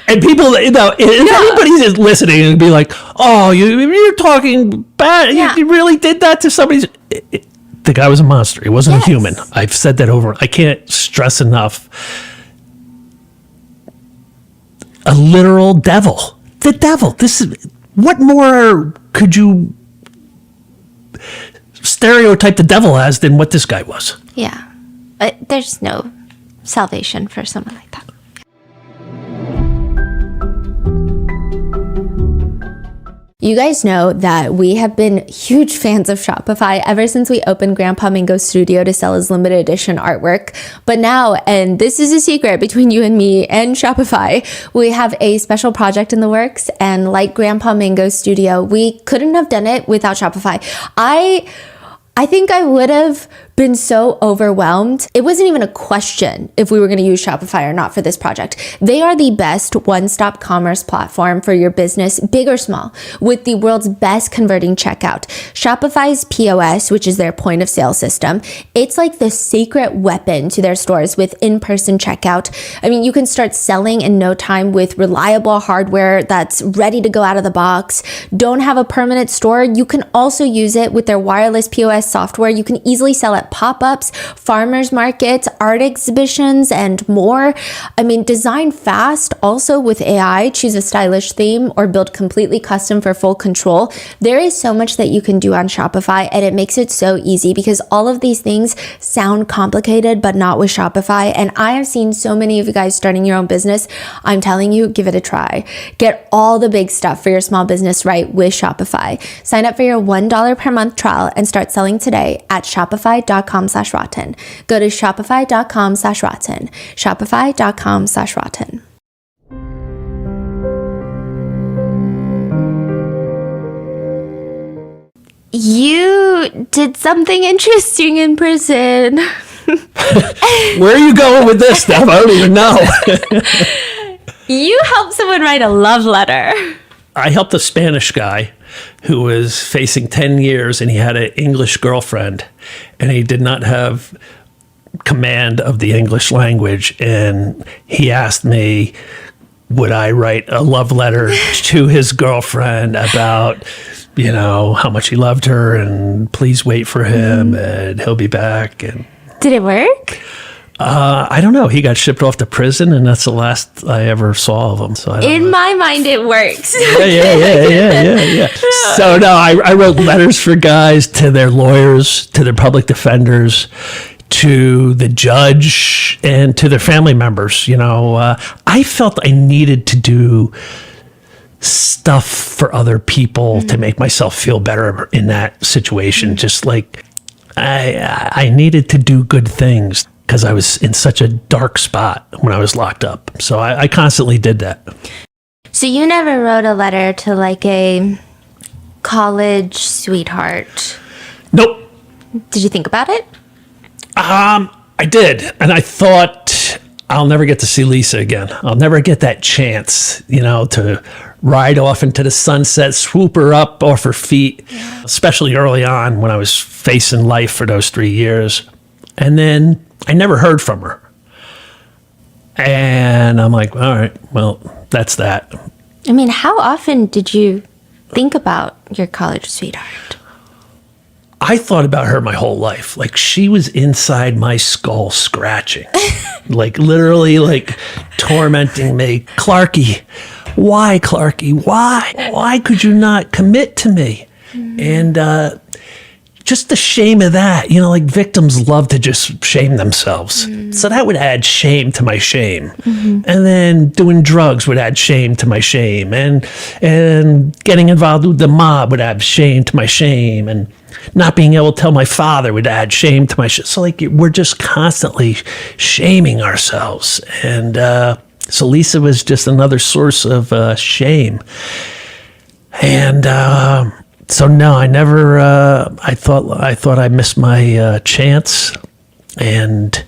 And people, if anybody's listening and be like, "Oh, you're talking bad. Yeah. You really did that to somebody." The guy was a monster. He wasn't Yes. a human. I've said that over. I can't stress enough. A literal devil. The devil. What more could you stereotype the devil as than what this guy was? Yeah. But there's no salvation for someone like that. You guys know that we have been huge fans of Shopify ever since we opened Grandpa Mingo's studio to sell his limited edition artwork. But now, and this is a secret between you and me and Shopify, we have a special project in the works. And like Grandpa Mingo's studio, we couldn't have done it without Shopify. I think I would have been so overwhelmed. It wasn't even a question if we were going to use Shopify or not for this project. They are the best one-stop commerce platform for your business, big or small, with the world's best converting checkout. Shopify's POS, which is their point of sale system, it's like the secret weapon to their stores with in-person checkout. I mean, you can start selling in no time with reliable hardware that's ready to go out of the box. Don't have a permanent store? You can also use it with their wireless POS software. You can easily sell at up pop-ups, farmers markets, art exhibitions, and more. I mean, design fast also with AI, choose a stylish theme, or build completely custom for full control. There is so much that you can do on Shopify, and it makes it so easy because all of these things sound complicated, but not with Shopify. And I have seen so many of you guys starting your own business. I'm telling you, give it a try. Get all the big stuff for your small business right with Shopify. Sign up for your $1 per month trial and start selling today at shopify.com/rotten. Go to shopify.com/rotten. Shopify.com/rotten. You did something interesting in prison. Where are you going with this stuff? I don't even know. You helped someone write a love letter. I helped a Spanish guy who was facing 10 years, and he had an English girlfriend, and he did not have command of the English language. And he asked me, would I write a love letter to his girlfriend about, how much he loved her, and please wait for him, and he'll be back. And did it work? I don't know. He got shipped off to prison, and that's the last I ever saw of him. So I don't In know. my mind, it works. Yeah. So no, I wrote letters for guys to their lawyers, to their public defenders, to the judge, and to their family members. I felt I needed to do stuff for other people to make myself feel better in that situation. Just like I needed to do good things because I was in such a dark spot when I was locked up. So I constantly did that. So you never wrote a letter to like a college sweetheart? Nope. Did you think about it? I did. And I thought I'll never get to see Lisa again. I'll never get that chance, to ride off into the sunset, swoop her up off her feet, especially early on when I was facing life for those 3 years. And then I never heard from her. And I'm like, all right, well, that's that. I mean, how often did you think about your college sweetheart? I thought about her my whole life. Like, she was inside my skull scratching. Like, literally, like, tormenting me. Clarky, why, Clarky? Why? Why could you not commit to me? And just the shame of that. Like, victims love to just shame themselves. So that would add shame to my shame. And then doing drugs would add shame to my shame. And getting involved with the mob would add shame to my shame. And not being able to tell my father would add shame to my shame. So, like, we're just constantly shaming ourselves. And so Lisa was just another source of shame. And so no, I never. I thought I missed my chance. And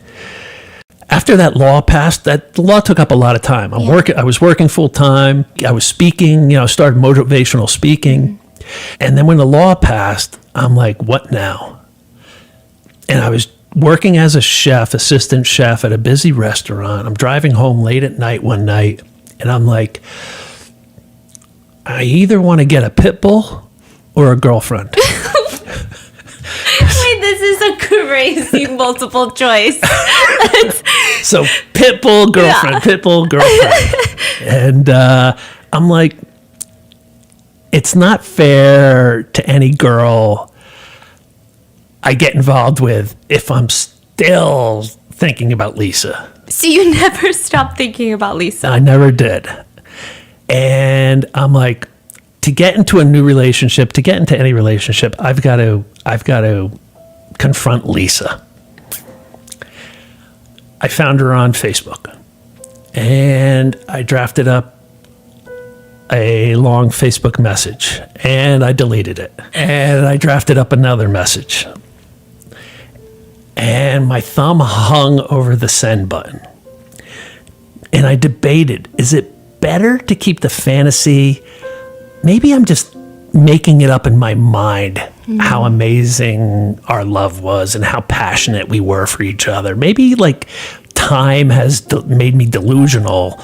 after that law passed, the law took up a lot of time. I was working full time. I was speaking. Started motivational speaking. And then when the law passed, I'm like, what now? And I was working as a chef, assistant chef at a busy restaurant. I'm driving home late at night one night, and I'm like, I either want to get a pit bull or a girlfriend. Wait, this is a crazy multiple choice. So pit bull, girlfriend, pit bull, girlfriend. And I'm like, it's not fair to any girl I get involved with if I'm still thinking about Lisa. So you never stopped thinking about Lisa? I never did. And I'm like, to get into a new relationship, to get into any relationship, I've got to confront Lisa. I found her on Facebook, and I drafted up a long Facebook message, and I deleted it. And I drafted up another message, and my thumb hung over the send button. And I debated, is it better to keep the fantasy? Maybe I'm just making it up in my mind how amazing our love was and how passionate we were for each other. Maybe like time has made me delusional,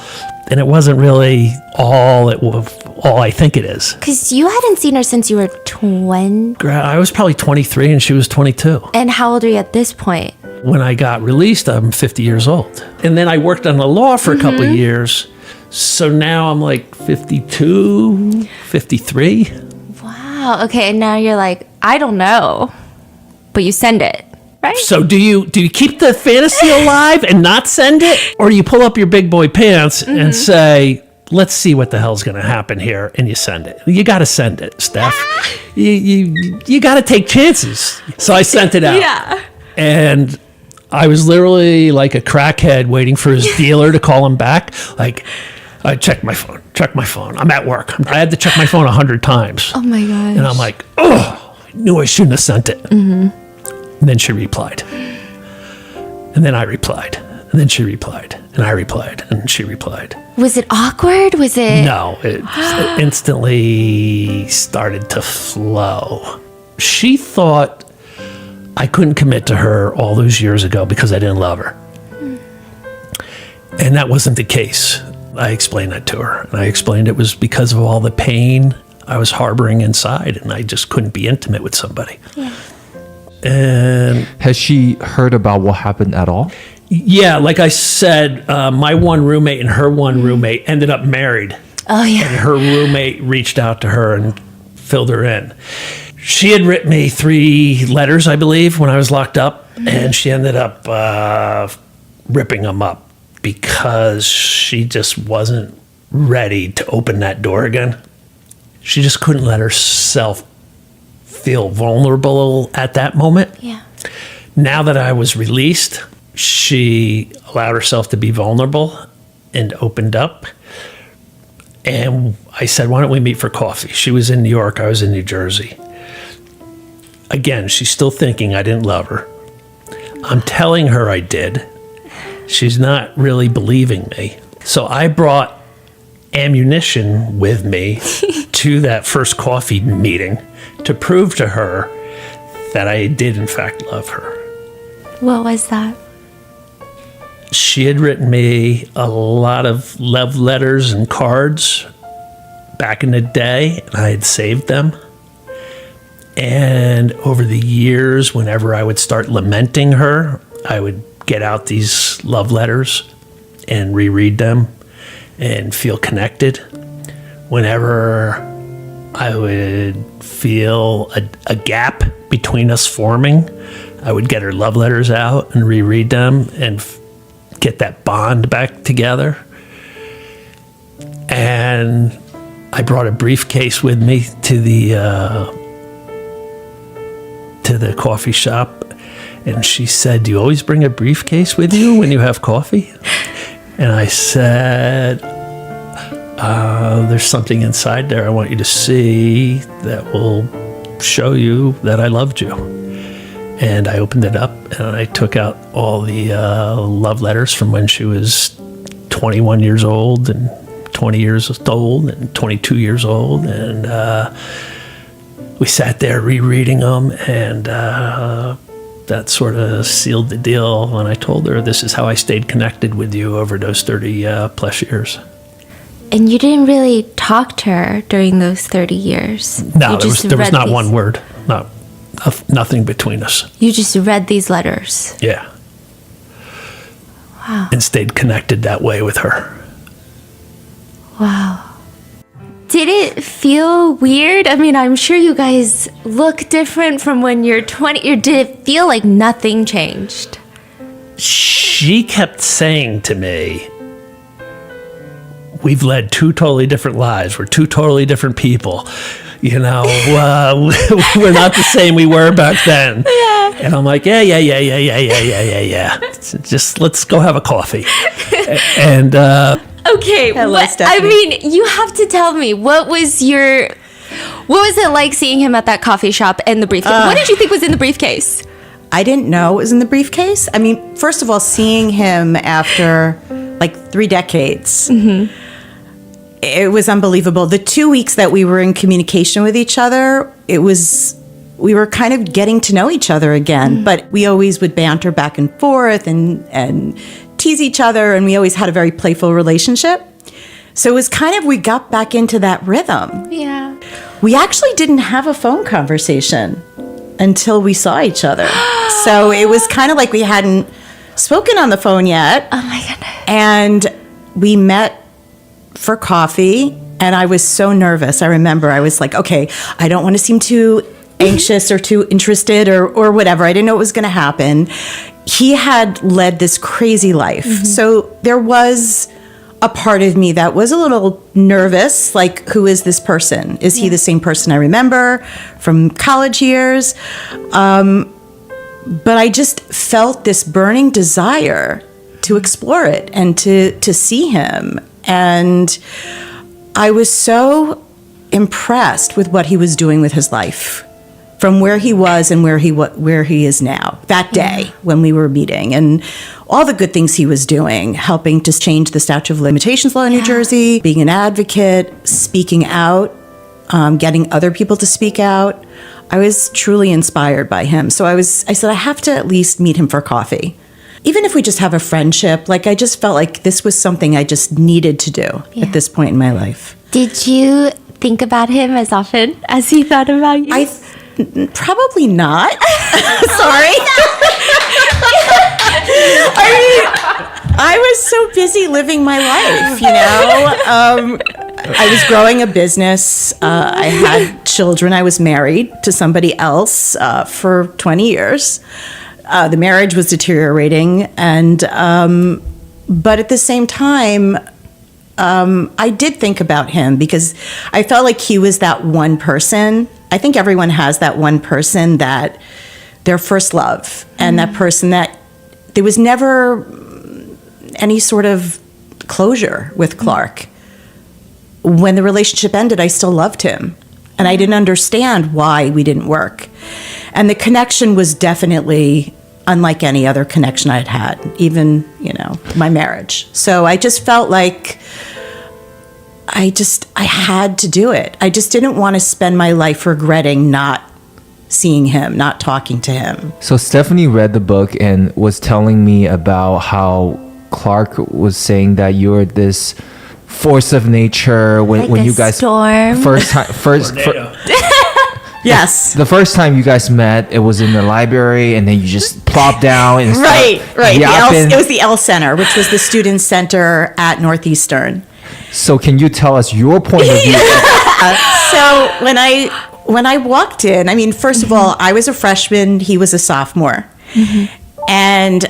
and it wasn't really all all I think it is. Because you hadn't seen her since you were 20. I was probably 23 and she was 22. And how old are you at this point? When I got released, I'm 50 years old. And then I worked on the law for a couple of years. So now I'm like 52, 53. Wow. Okay. And now you're like, I don't know. But you send it, right? So do you keep the fantasy alive and not send it? Or do you pull up your big boy pants and say, let's see what the hell's going to happen here, and you send it? You got to send it, Steph. You got to take chances. So I sent it out. Yeah. And I was literally like a crackhead waiting for his dealer to call him back. Like, I check my phone. I'm at work. I had to check my phone 100 times. Oh my gosh. And I'm like, oh, I knew I shouldn't have sent it. And then she replied. And then I replied. And then she replied. And I replied. And she replied. Was it awkward? Was it? No, it instantly started to flow. She thought I couldn't commit to her all those years ago because I didn't love her. And that wasn't the case. I explained that to her. And I explained it was because of all the pain I was harboring inside, and I just couldn't be intimate with somebody. Yeah. And Has she heard about what happened at all? yeah, like I said, my one roommate and her one roommate ended up married. Oh, yeah. And her roommate reached out to her and filled her in. She had written me 3 letters, I believe, when I was locked up, and she ended up ripping them up because she just wasn't ready to open that door again. She just couldn't let herself feel vulnerable at that moment. Yeah. Now that I was released, she allowed herself to be vulnerable and opened up. And I said, why don't we meet for coffee? She was in New York. I was in New Jersey. Again, she's still thinking I didn't love her. I'm telling her I did. She's not really believing me. So I brought ammunition with me to that first coffee meeting to prove to her that I did, in fact, love her. What was that? She had written me a lot of love letters and cards back in the day, and I had saved them. And over the years, whenever I would start lamenting her, I would get out these love letters and reread them and feel connected. Whenever I would feel a gap between us forming, I would get her love letters out and reread them and get that bond back together. And I brought a briefcase with me to the coffee shop, and she said, do you always bring a briefcase with you when you have coffee? And I said, there's something inside there I want you to see that will show you that I loved you. And I opened it up and I took out all the love letters from when she was 21 years old and 20 years old and 22 years old. And we sat there rereading them, and that sort of sealed the deal when I told her this is how I stayed connected with you over those 30 plus years. And you didn't really talk to her during those 30 years. No, there was not one word, nothing between us. You just read these letters. Yeah. Wow. And stayed connected that way with her. Wow. Did it feel weird? I mean, I'm sure you guys look different from when you're 20. Or did it feel like nothing changed? She kept saying to me, we've led 2 totally different lives. We're 2 totally different people. You know, we're not the same we were back then. Yeah. And I'm like, yeah. Just let's go have a coffee. And okay, Hello, Stephanie. I mean, you have to tell me, what was it like seeing him at that coffee shop and the briefcase? What did you think was in the briefcase? I didn't know it was in the briefcase. I mean, first of all, seeing him after like 3 decades, it was unbelievable. The 2 weeks that we were in communication with each other, we were kind of getting to know each other again. But we always would banter back and forth and tease each other, and we always had a very playful relationship. So it was kind of, we got back into that rhythm. Yeah. We actually didn't have a phone conversation until we saw each other. So it was kind of like we hadn't spoken on the phone yet. Oh my goodness. And we met for coffee, and I was so nervous. I remember I was like, okay, I don't want to seem too anxious or too interested or whatever. I didn't know what was going to happen. He had led this crazy life. So there was a part of me that was a little nervous, like, who is this person? Is he the same person I remember from college years? But I just felt this burning desire to explore it and to see him. And I was so impressed with what he was doing with his life, from where he was and where he is now, that day when we were meeting, and all the good things he was doing, helping to change the statute of limitations law in New Jersey, being an advocate, speaking out, getting other people to speak out. I was truly inspired by him. So I said, I have to at least meet him for coffee. Even if we just have a friendship, like, I just felt like this was something I just needed to do at this point in my life. Did you think about him as often as he thought about you? Probably not. Sorry. I mean, I was so busy living my life, you know. I was growing a business. I had children. I was married to somebody else for 20 years. The marriage was deteriorating, and but at the same time, I did think about him because I felt like he was that one person. I think everyone has that one person that their first love, and that person that there was never any sort of closure with Clark. When the relationship ended, I still loved him, and I didn't understand why we didn't work. And the connection was definitely unlike any other connection I'd had, even, you know, my marriage. So I just felt like I had to do it. I just didn't want to spend my life regretting not seeing him, not talking to him. So Stephanie read the book and was telling me about how Clark was saying that you're this force of nature when Like a you guys storm. Tornado. Yes. The first time you guys met, it was in the library, and then you just plopped down and Right. yapping. It was the L Center, which was the student center at Northeastern. So can you tell us your point of view? So when I walked in, I mean, first of all, I was a freshman, he was a sophomore. And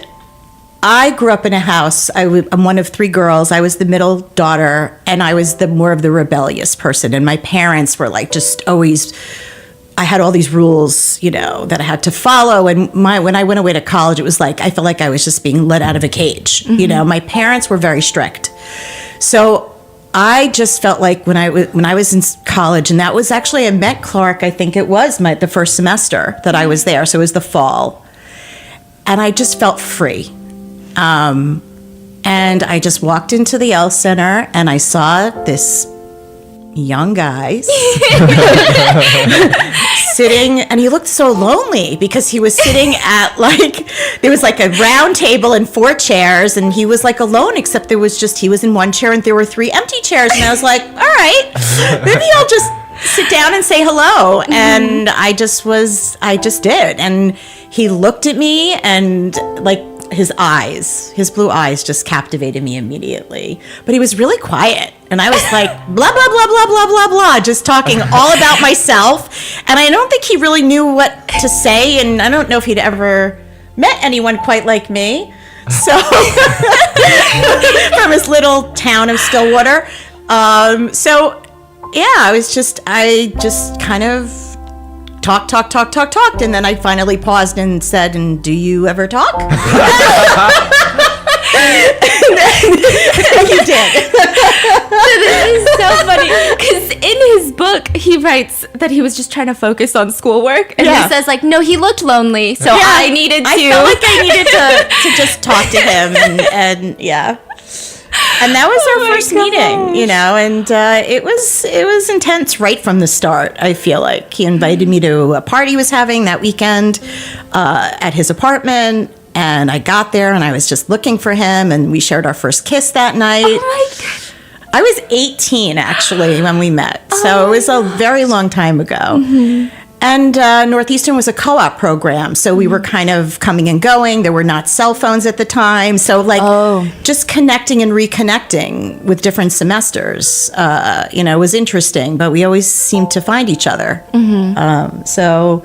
I grew up in a house. I'm one of three girls. I was the middle daughter, and I was more of the rebellious person. And my parents were like just always, I had all these rules, you know, that I had to follow. And when I went away to college, it was like, I felt like I was just being let out of a cage. You know, my parents were very strict. So I just felt like when I was in college, and that was actually, I met Clark, I think it was the first semester that I was there. So it was the fall. And I just felt free. And I just walked into the L Center, and I saw this young guy sitting, and he looked so lonely because he was sitting at there was like a round table and 4 chairs, and he was like alone, except he was in one chair and there were 3 empty chairs. And I was like, all right, maybe I'll just sit down and say hello. And I just did. And he looked at me, and like, his blue eyes just captivated me immediately. But he was really quiet. And I was like, blah, blah, blah, blah, blah, blah, blah, just talking all about myself. And I don't think he really knew what to say. And I don't know if he'd ever met anyone quite like me. So, from his little town of Stillwater. So, yeah, I just kind of talked, and then I finally paused and said, and do you ever talk? You did. This is so funny because in his book he writes that he was just trying to focus on schoolwork, and he says like, no, he looked lonely, so I needed to. I felt like I needed to just talk to him, and yeah. And that was our first meeting, you know, and it was intense right from the start. I feel like he invited me to a party he was having that weekend at his apartment, and I got there and I was just looking for him, and we shared our first kiss that night. Oh my God. I was 18 actually when we met, so it was a very long time ago. And Northeastern was a co-op program, so we were kind of coming and going. There were not cell phones at the time, so just connecting and reconnecting with different semesters, was interesting. But we always seemed to find each other. So.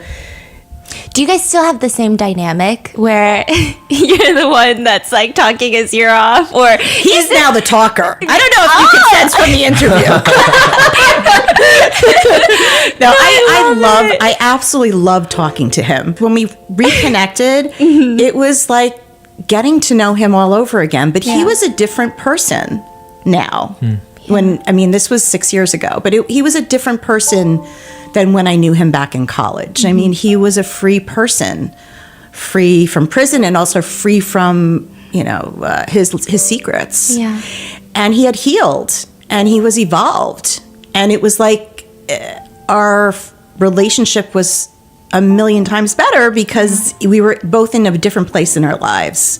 Do you guys still have the same dynamic where you're the one that's like talking his ear off, or he's now the talker? I don't know if you can sense from the interview. No, I absolutely love talking to him. When we reconnected, it was like getting to know him all over again. But he was a different person now. This was 6 years ago, but he was a different person than when I knew him back in college. I mean, he was a free person, free from prison and also free from, his secrets. Yeah. And he had healed and he was evolved. And it was like our relationship was a million times better because we were both in a different place in our lives.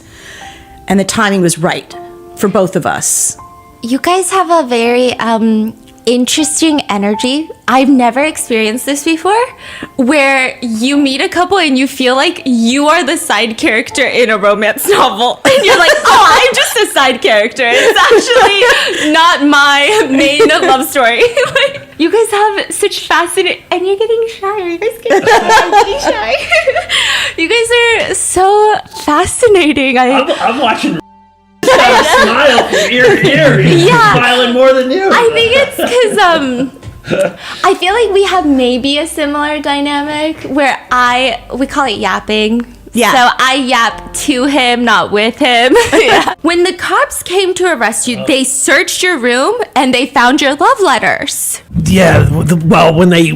And the timing was right for both of us. You guys have a very interesting energy. I've never experienced this before, where you meet a couple and you feel like you are the side character in a romance novel. And you're like, oh, I'm just a side character. It's actually not my main love story. Like, you guys have such fascinating, and you're getting shy. Are you guys getting shy? I'm getting shy. You guys are so fascinating. I'm watching. I smile from ear to ear. He's smiling more than you. I think it's because I feel like we have maybe a similar dynamic where we call it yapping. Yeah. So I yap to him, not with him. Yeah. When the cops came to arrest you, they searched your room and they found your love letters. Yeah. Well, when they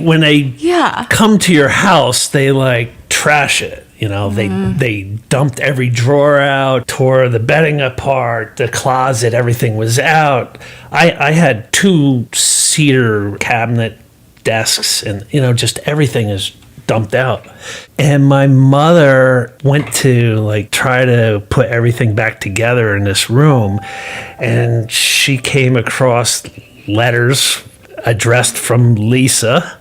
Yeah. come to your house, they like trash it. They dumped every drawer out, tore the bedding apart, the closet, everything was out. I had 2 cedar cabinet desks and, just everything is dumped out. And my mother went to like try to put everything back together in this room. And she came across letters addressed from Lisa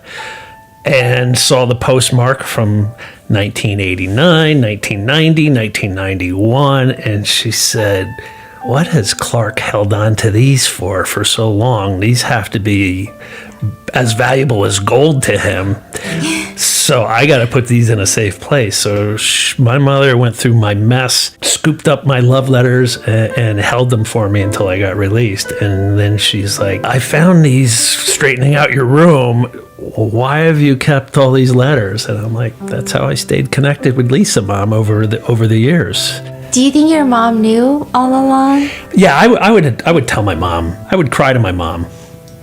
and saw the postmark from 1989, 1990, 1991, and she said, what has Clark held on to these for so long? These have to be as valuable as gold to him. So I got to put these in a safe place. So my mother went through my mess, scooped up my love letters and held them for me until I got released. And then she's like, I found these straightening out your room. Why have you kept all these letters? And I'm like, that's how I stayed connected with Lisa, Mom, over the years. Do you think your mom knew all along? Yeah, I would tell my mom. I would cry to my mom.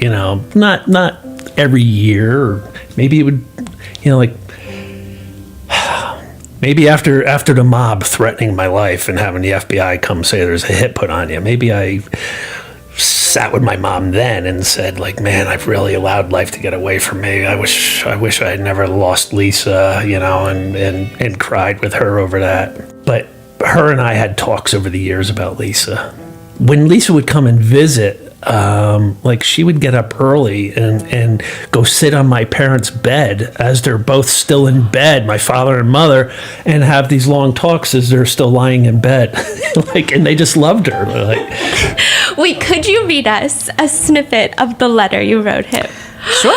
Not every year, or maybe it would, maybe after the mob threatening my life and having the FBI come say there's a hit put on you. Maybe I sat with my mom then and said, like, man, I've really allowed life to get away from me. I wish I had never lost Lisa, and cried with her over that. But her and I had talks over the years about Lisa. When Lisa would come and visit, she would get up early and go sit on my parents' bed as they're both still in bed, my father and mother, and have these long talks as they're still lying in bed. And they just loved her. Wait, could you read us a snippet of the letter you wrote him? Sure.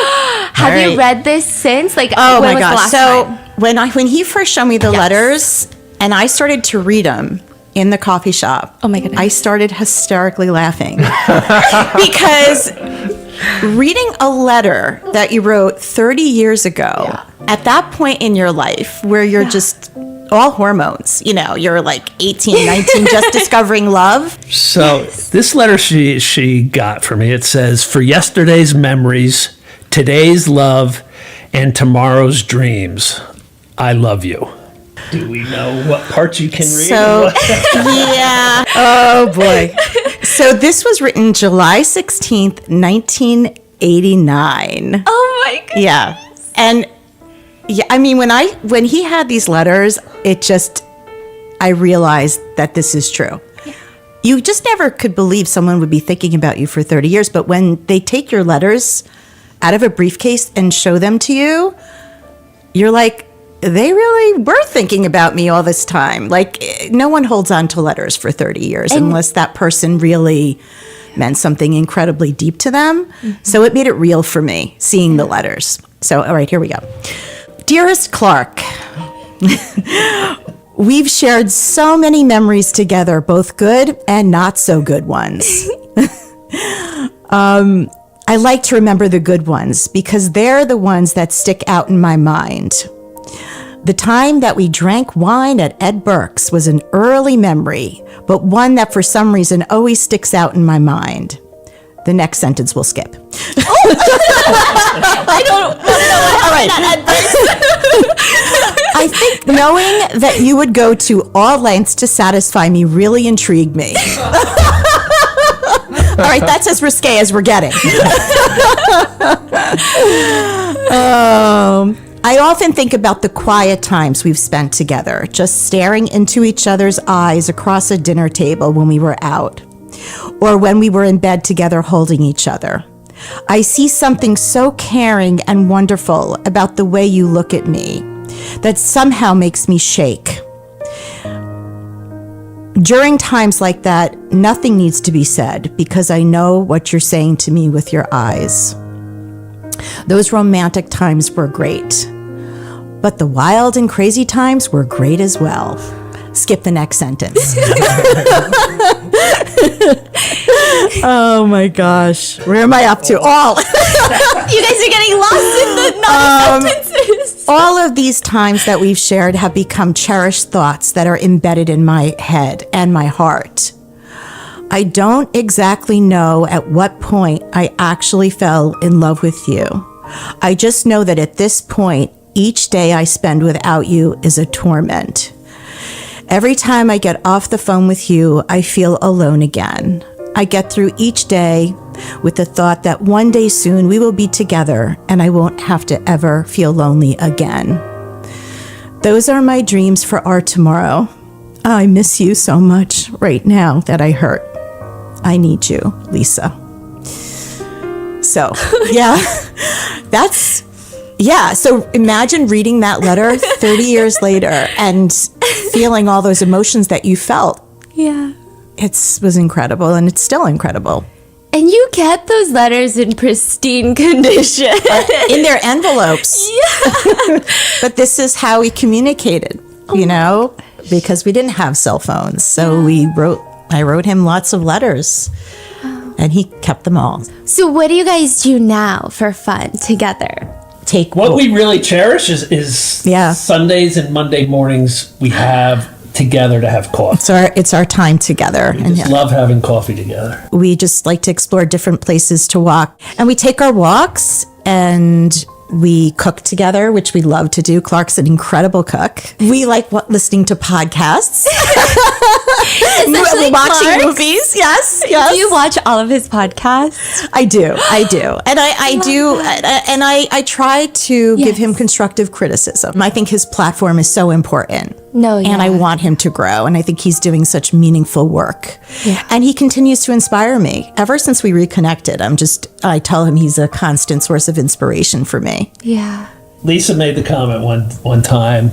Have you read this since? Oh when my was gosh. the last time? When he first showed me the letters and I started to read them in the coffee shop. Oh my goodness. I started hysterically laughing because reading a letter that you wrote 30 years ago at that point in your life where you're just all hormones, you're like 18, 19, just discovering love. So this letter she got for me, it says, for yesterday's memories, today's love, and tomorrow's dreams, I love you. Do we know what parts you can read? So, yeah. Oh, boy. So this was written July 16th, 1989. Oh, my goodness. Yeah. And, when he had these letters, I realized that this is true. you just never could believe someone would be thinking about you for 30 years. But when they take your letters out of a briefcase and show them to you, you're like, they really were thinking about me all this time. Like, no one holds on to letters for 30 years unless that person really meant something incredibly deep to them. So it made it real for me, seeing the letters. So, all right, here we go. Dearest Clark, we've shared so many memories together, both good and not so good ones. I like to remember the good ones because they're the ones that stick out in my mind. The time that we drank wine at Ed Burke's was an early memory, but one that for some reason always sticks out in my mind. The next sentence we'll skip. I don't know. All right. I think knowing that you would go to all lengths to satisfy me really intrigued me. All right, that's as risque as we're getting. I often think about the quiet times we've spent together, just staring into each other's eyes across a dinner table when we were out, or when we were in bed together holding each other. I see something so caring and wonderful about the way you look at me that somehow makes me shake. During times like that, nothing needs to be said because I know what you're saying to me with your eyes. Those romantic times were great, but the wild and crazy times were great as well. Skip the next sentence. Oh my gosh. Where am I up to? All. You guys are getting lost in the non-sentences. All of these times that we've shared have become cherished thoughts that are embedded in my head and my heart. I don't exactly know at what point I actually fell in love with you. I just know that at this point, each day I spend without you is a torment. Every time I get off the phone with you, I feel alone again. I get through each day with the thought that one day soon we will be together and I won't have to ever feel lonely again. Those are my dreams for our tomorrow. I miss you so much right now that I hurt. I need you, Lisa. So, yeah, so imagine reading that letter 30 years later and feeling all those emotions that you felt. Yeah. It was incredible, and it's still incredible. And you kept those letters in pristine condition. In their envelopes. Yeah. But this is how we communicated, you know, because we didn't have cell phones. So I wrote him lots of letters, and he kept them all. So what do you guys do now for fun together? What we really cherish is Sundays and Monday mornings we have together to have coffee. It's our time together. We just love having coffee together. We just like to explore different places to walk. And we take our walks and we cook together, which we love to do. Clark's an incredible cook. We like listening to podcasts. Especially watching Clark's. Movies. Yes. Do you watch all of his podcasts? I do. And I try to give him constructive criticism. I think his platform is so important. And I want him to grow. And I think he's doing such meaningful work. Yeah. And he continues to inspire me. Ever since we reconnected, I tell him he's a constant source of inspiration for me. Yeah. Lisa made the comment one time,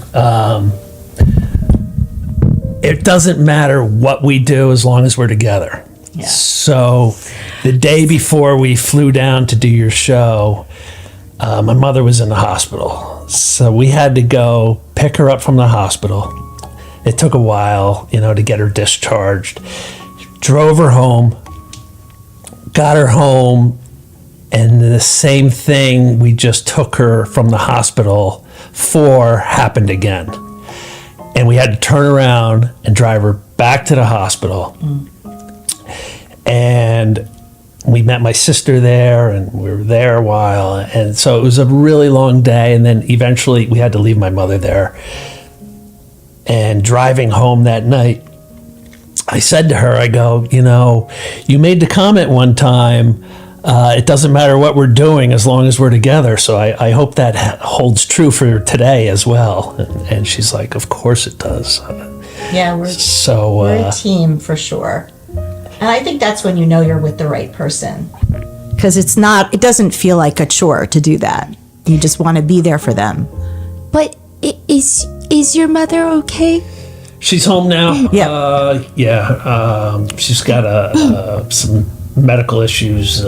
it doesn't matter what we do as long as we're together. Yeah. So the day before we flew down to do your show, my mother was in the hospital. So we had to go pick her up from the hospital. It took a while, to get her discharged. Drove her home, got her home, and the same thing we just took her from the hospital for happened again. And we had to turn around and drive her back to the hospital. And we met my sister there, and we were there a while. And so it was a really long day. And then eventually we had to leave my mother there. And driving home that night, I said to her, I go, you made the comment one time, it doesn't matter what we're doing as long as we're together. So I hope that holds true for today as well. And she's like, of course it does. Yeah, we're a team for sure. And I think that's when you know you're with the right person. Because it doesn't feel like a chore to do that. You just want to be there for them. But is your mother okay? She's home now. Yeah. She's got some medical issues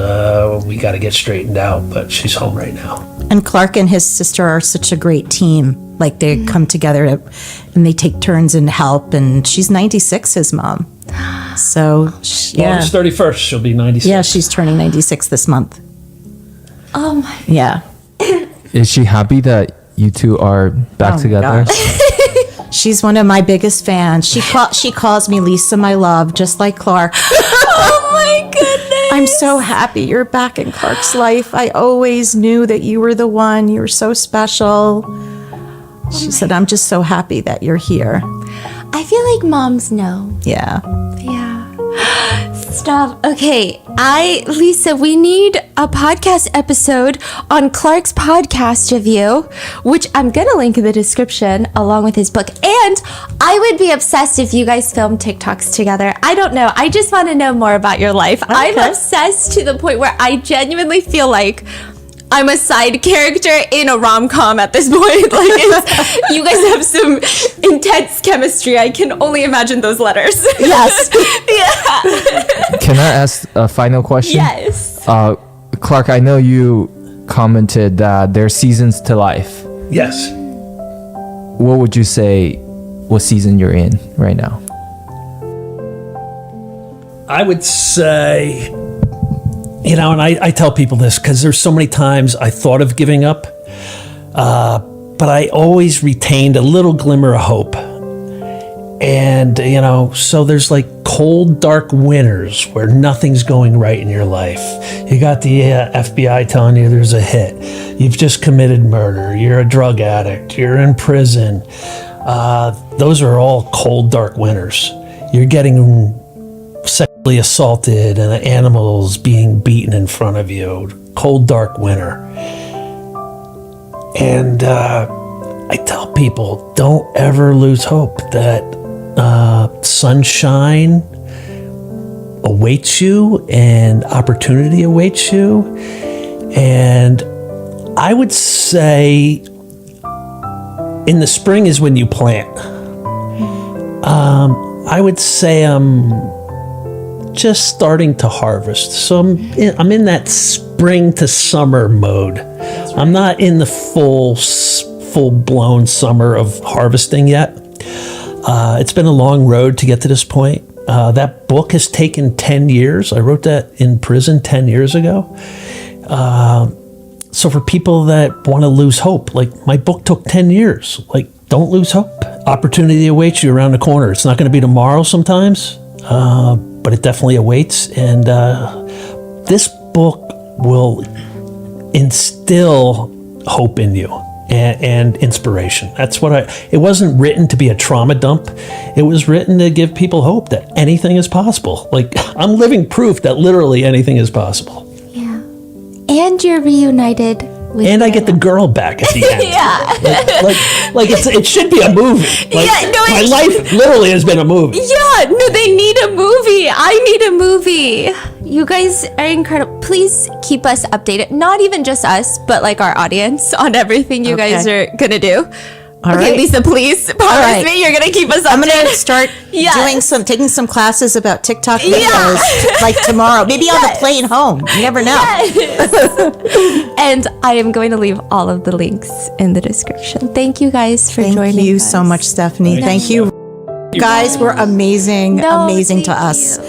we got to get straightened out, but she's home right now. And Clark and his sister are such a great team. Like they come together and they take turns and help. And she's 96, his mom. So, yeah. August 31st, she'll be 96. Yeah, she's turning 96 this month. Oh my. Yeah. Is she happy that you two are back Oh, together? gosh. She's one of my biggest fans. She calls me Lisa, my love, just like Clark. Oh my goodness. I'm so happy you're back in Clark's life. I always knew that you were the one. You were so special. She said, I'm just so happy that you're here. I feel like moms know. Yeah. Yeah. Stop. Okay. Lisa, we need a podcast episode on Clark's podcast review, which I'm going to link in the description along with his book. And I would be obsessed if you guys filmed TikToks together. I don't know. I just want to know more about your life. Okay. I'm obsessed to the point where I genuinely feel like I'm a side character in a rom-com at this point. Like, you guys have some intense chemistry. I can only imagine those letters. Yes. Yeah. Can I ask a final question? Yes. Clark, I know you commented that there are seasons to life. Yes. What would you say what season you're in right now? I would say, and I tell people this because there's so many times I thought of giving up, but I always retained a little glimmer of hope. And, so there's like cold, dark winters where nothing's going right in your life. You got the FBI telling you there's a hit. You've just committed murder. You're a drug addict. You're in prison. Those are all cold, dark winters. You're getting sexually assaulted and animals being beaten in front of you. Cold, dark winter. And I tell people, don't ever lose hope that sunshine awaits you and opportunity awaits you. And I would say in the spring is when you plant. I would say I'm just starting to harvest. So I'm in that spring to summer mode. Right. I'm not in the full-blown summer of harvesting yet. It's been a long road to get to this point. That book has taken 10 years. I wrote that in prison 10 years ago. So for people that want to lose hope, like my book took 10 years, like don't lose hope. Opportunity awaits you around the corner. It's not going to be tomorrow sometimes, but it definitely awaits. And this book will instill hope in you. And inspiration. That's what it wasn't written to be a trauma dump. It was written to give people hope that anything is possible. Like I'm living proof that literally anything is possible. Yeah. And you're reunited with and I get the girl back at the end. Yeah. Like it should be a movie. Like, yeah, no, my life literally has been a movie. Yeah, no, they need a movie. I need a movie. You guys are incredible. Please keep us updated. Not even just us, but like our audience on everything you guys are gonna do. All okay, right. Lisa, please promise me you're gonna keep us updated. I'm gonna start taking some classes about TikTok videos like tomorrow. Maybe on the plane home. You never know. Yes. And I am going to leave all of the links in the description. Thank you guys for joining us. Thank you so much, Stephanie. Thank you. You guys were amazing, amazing to us.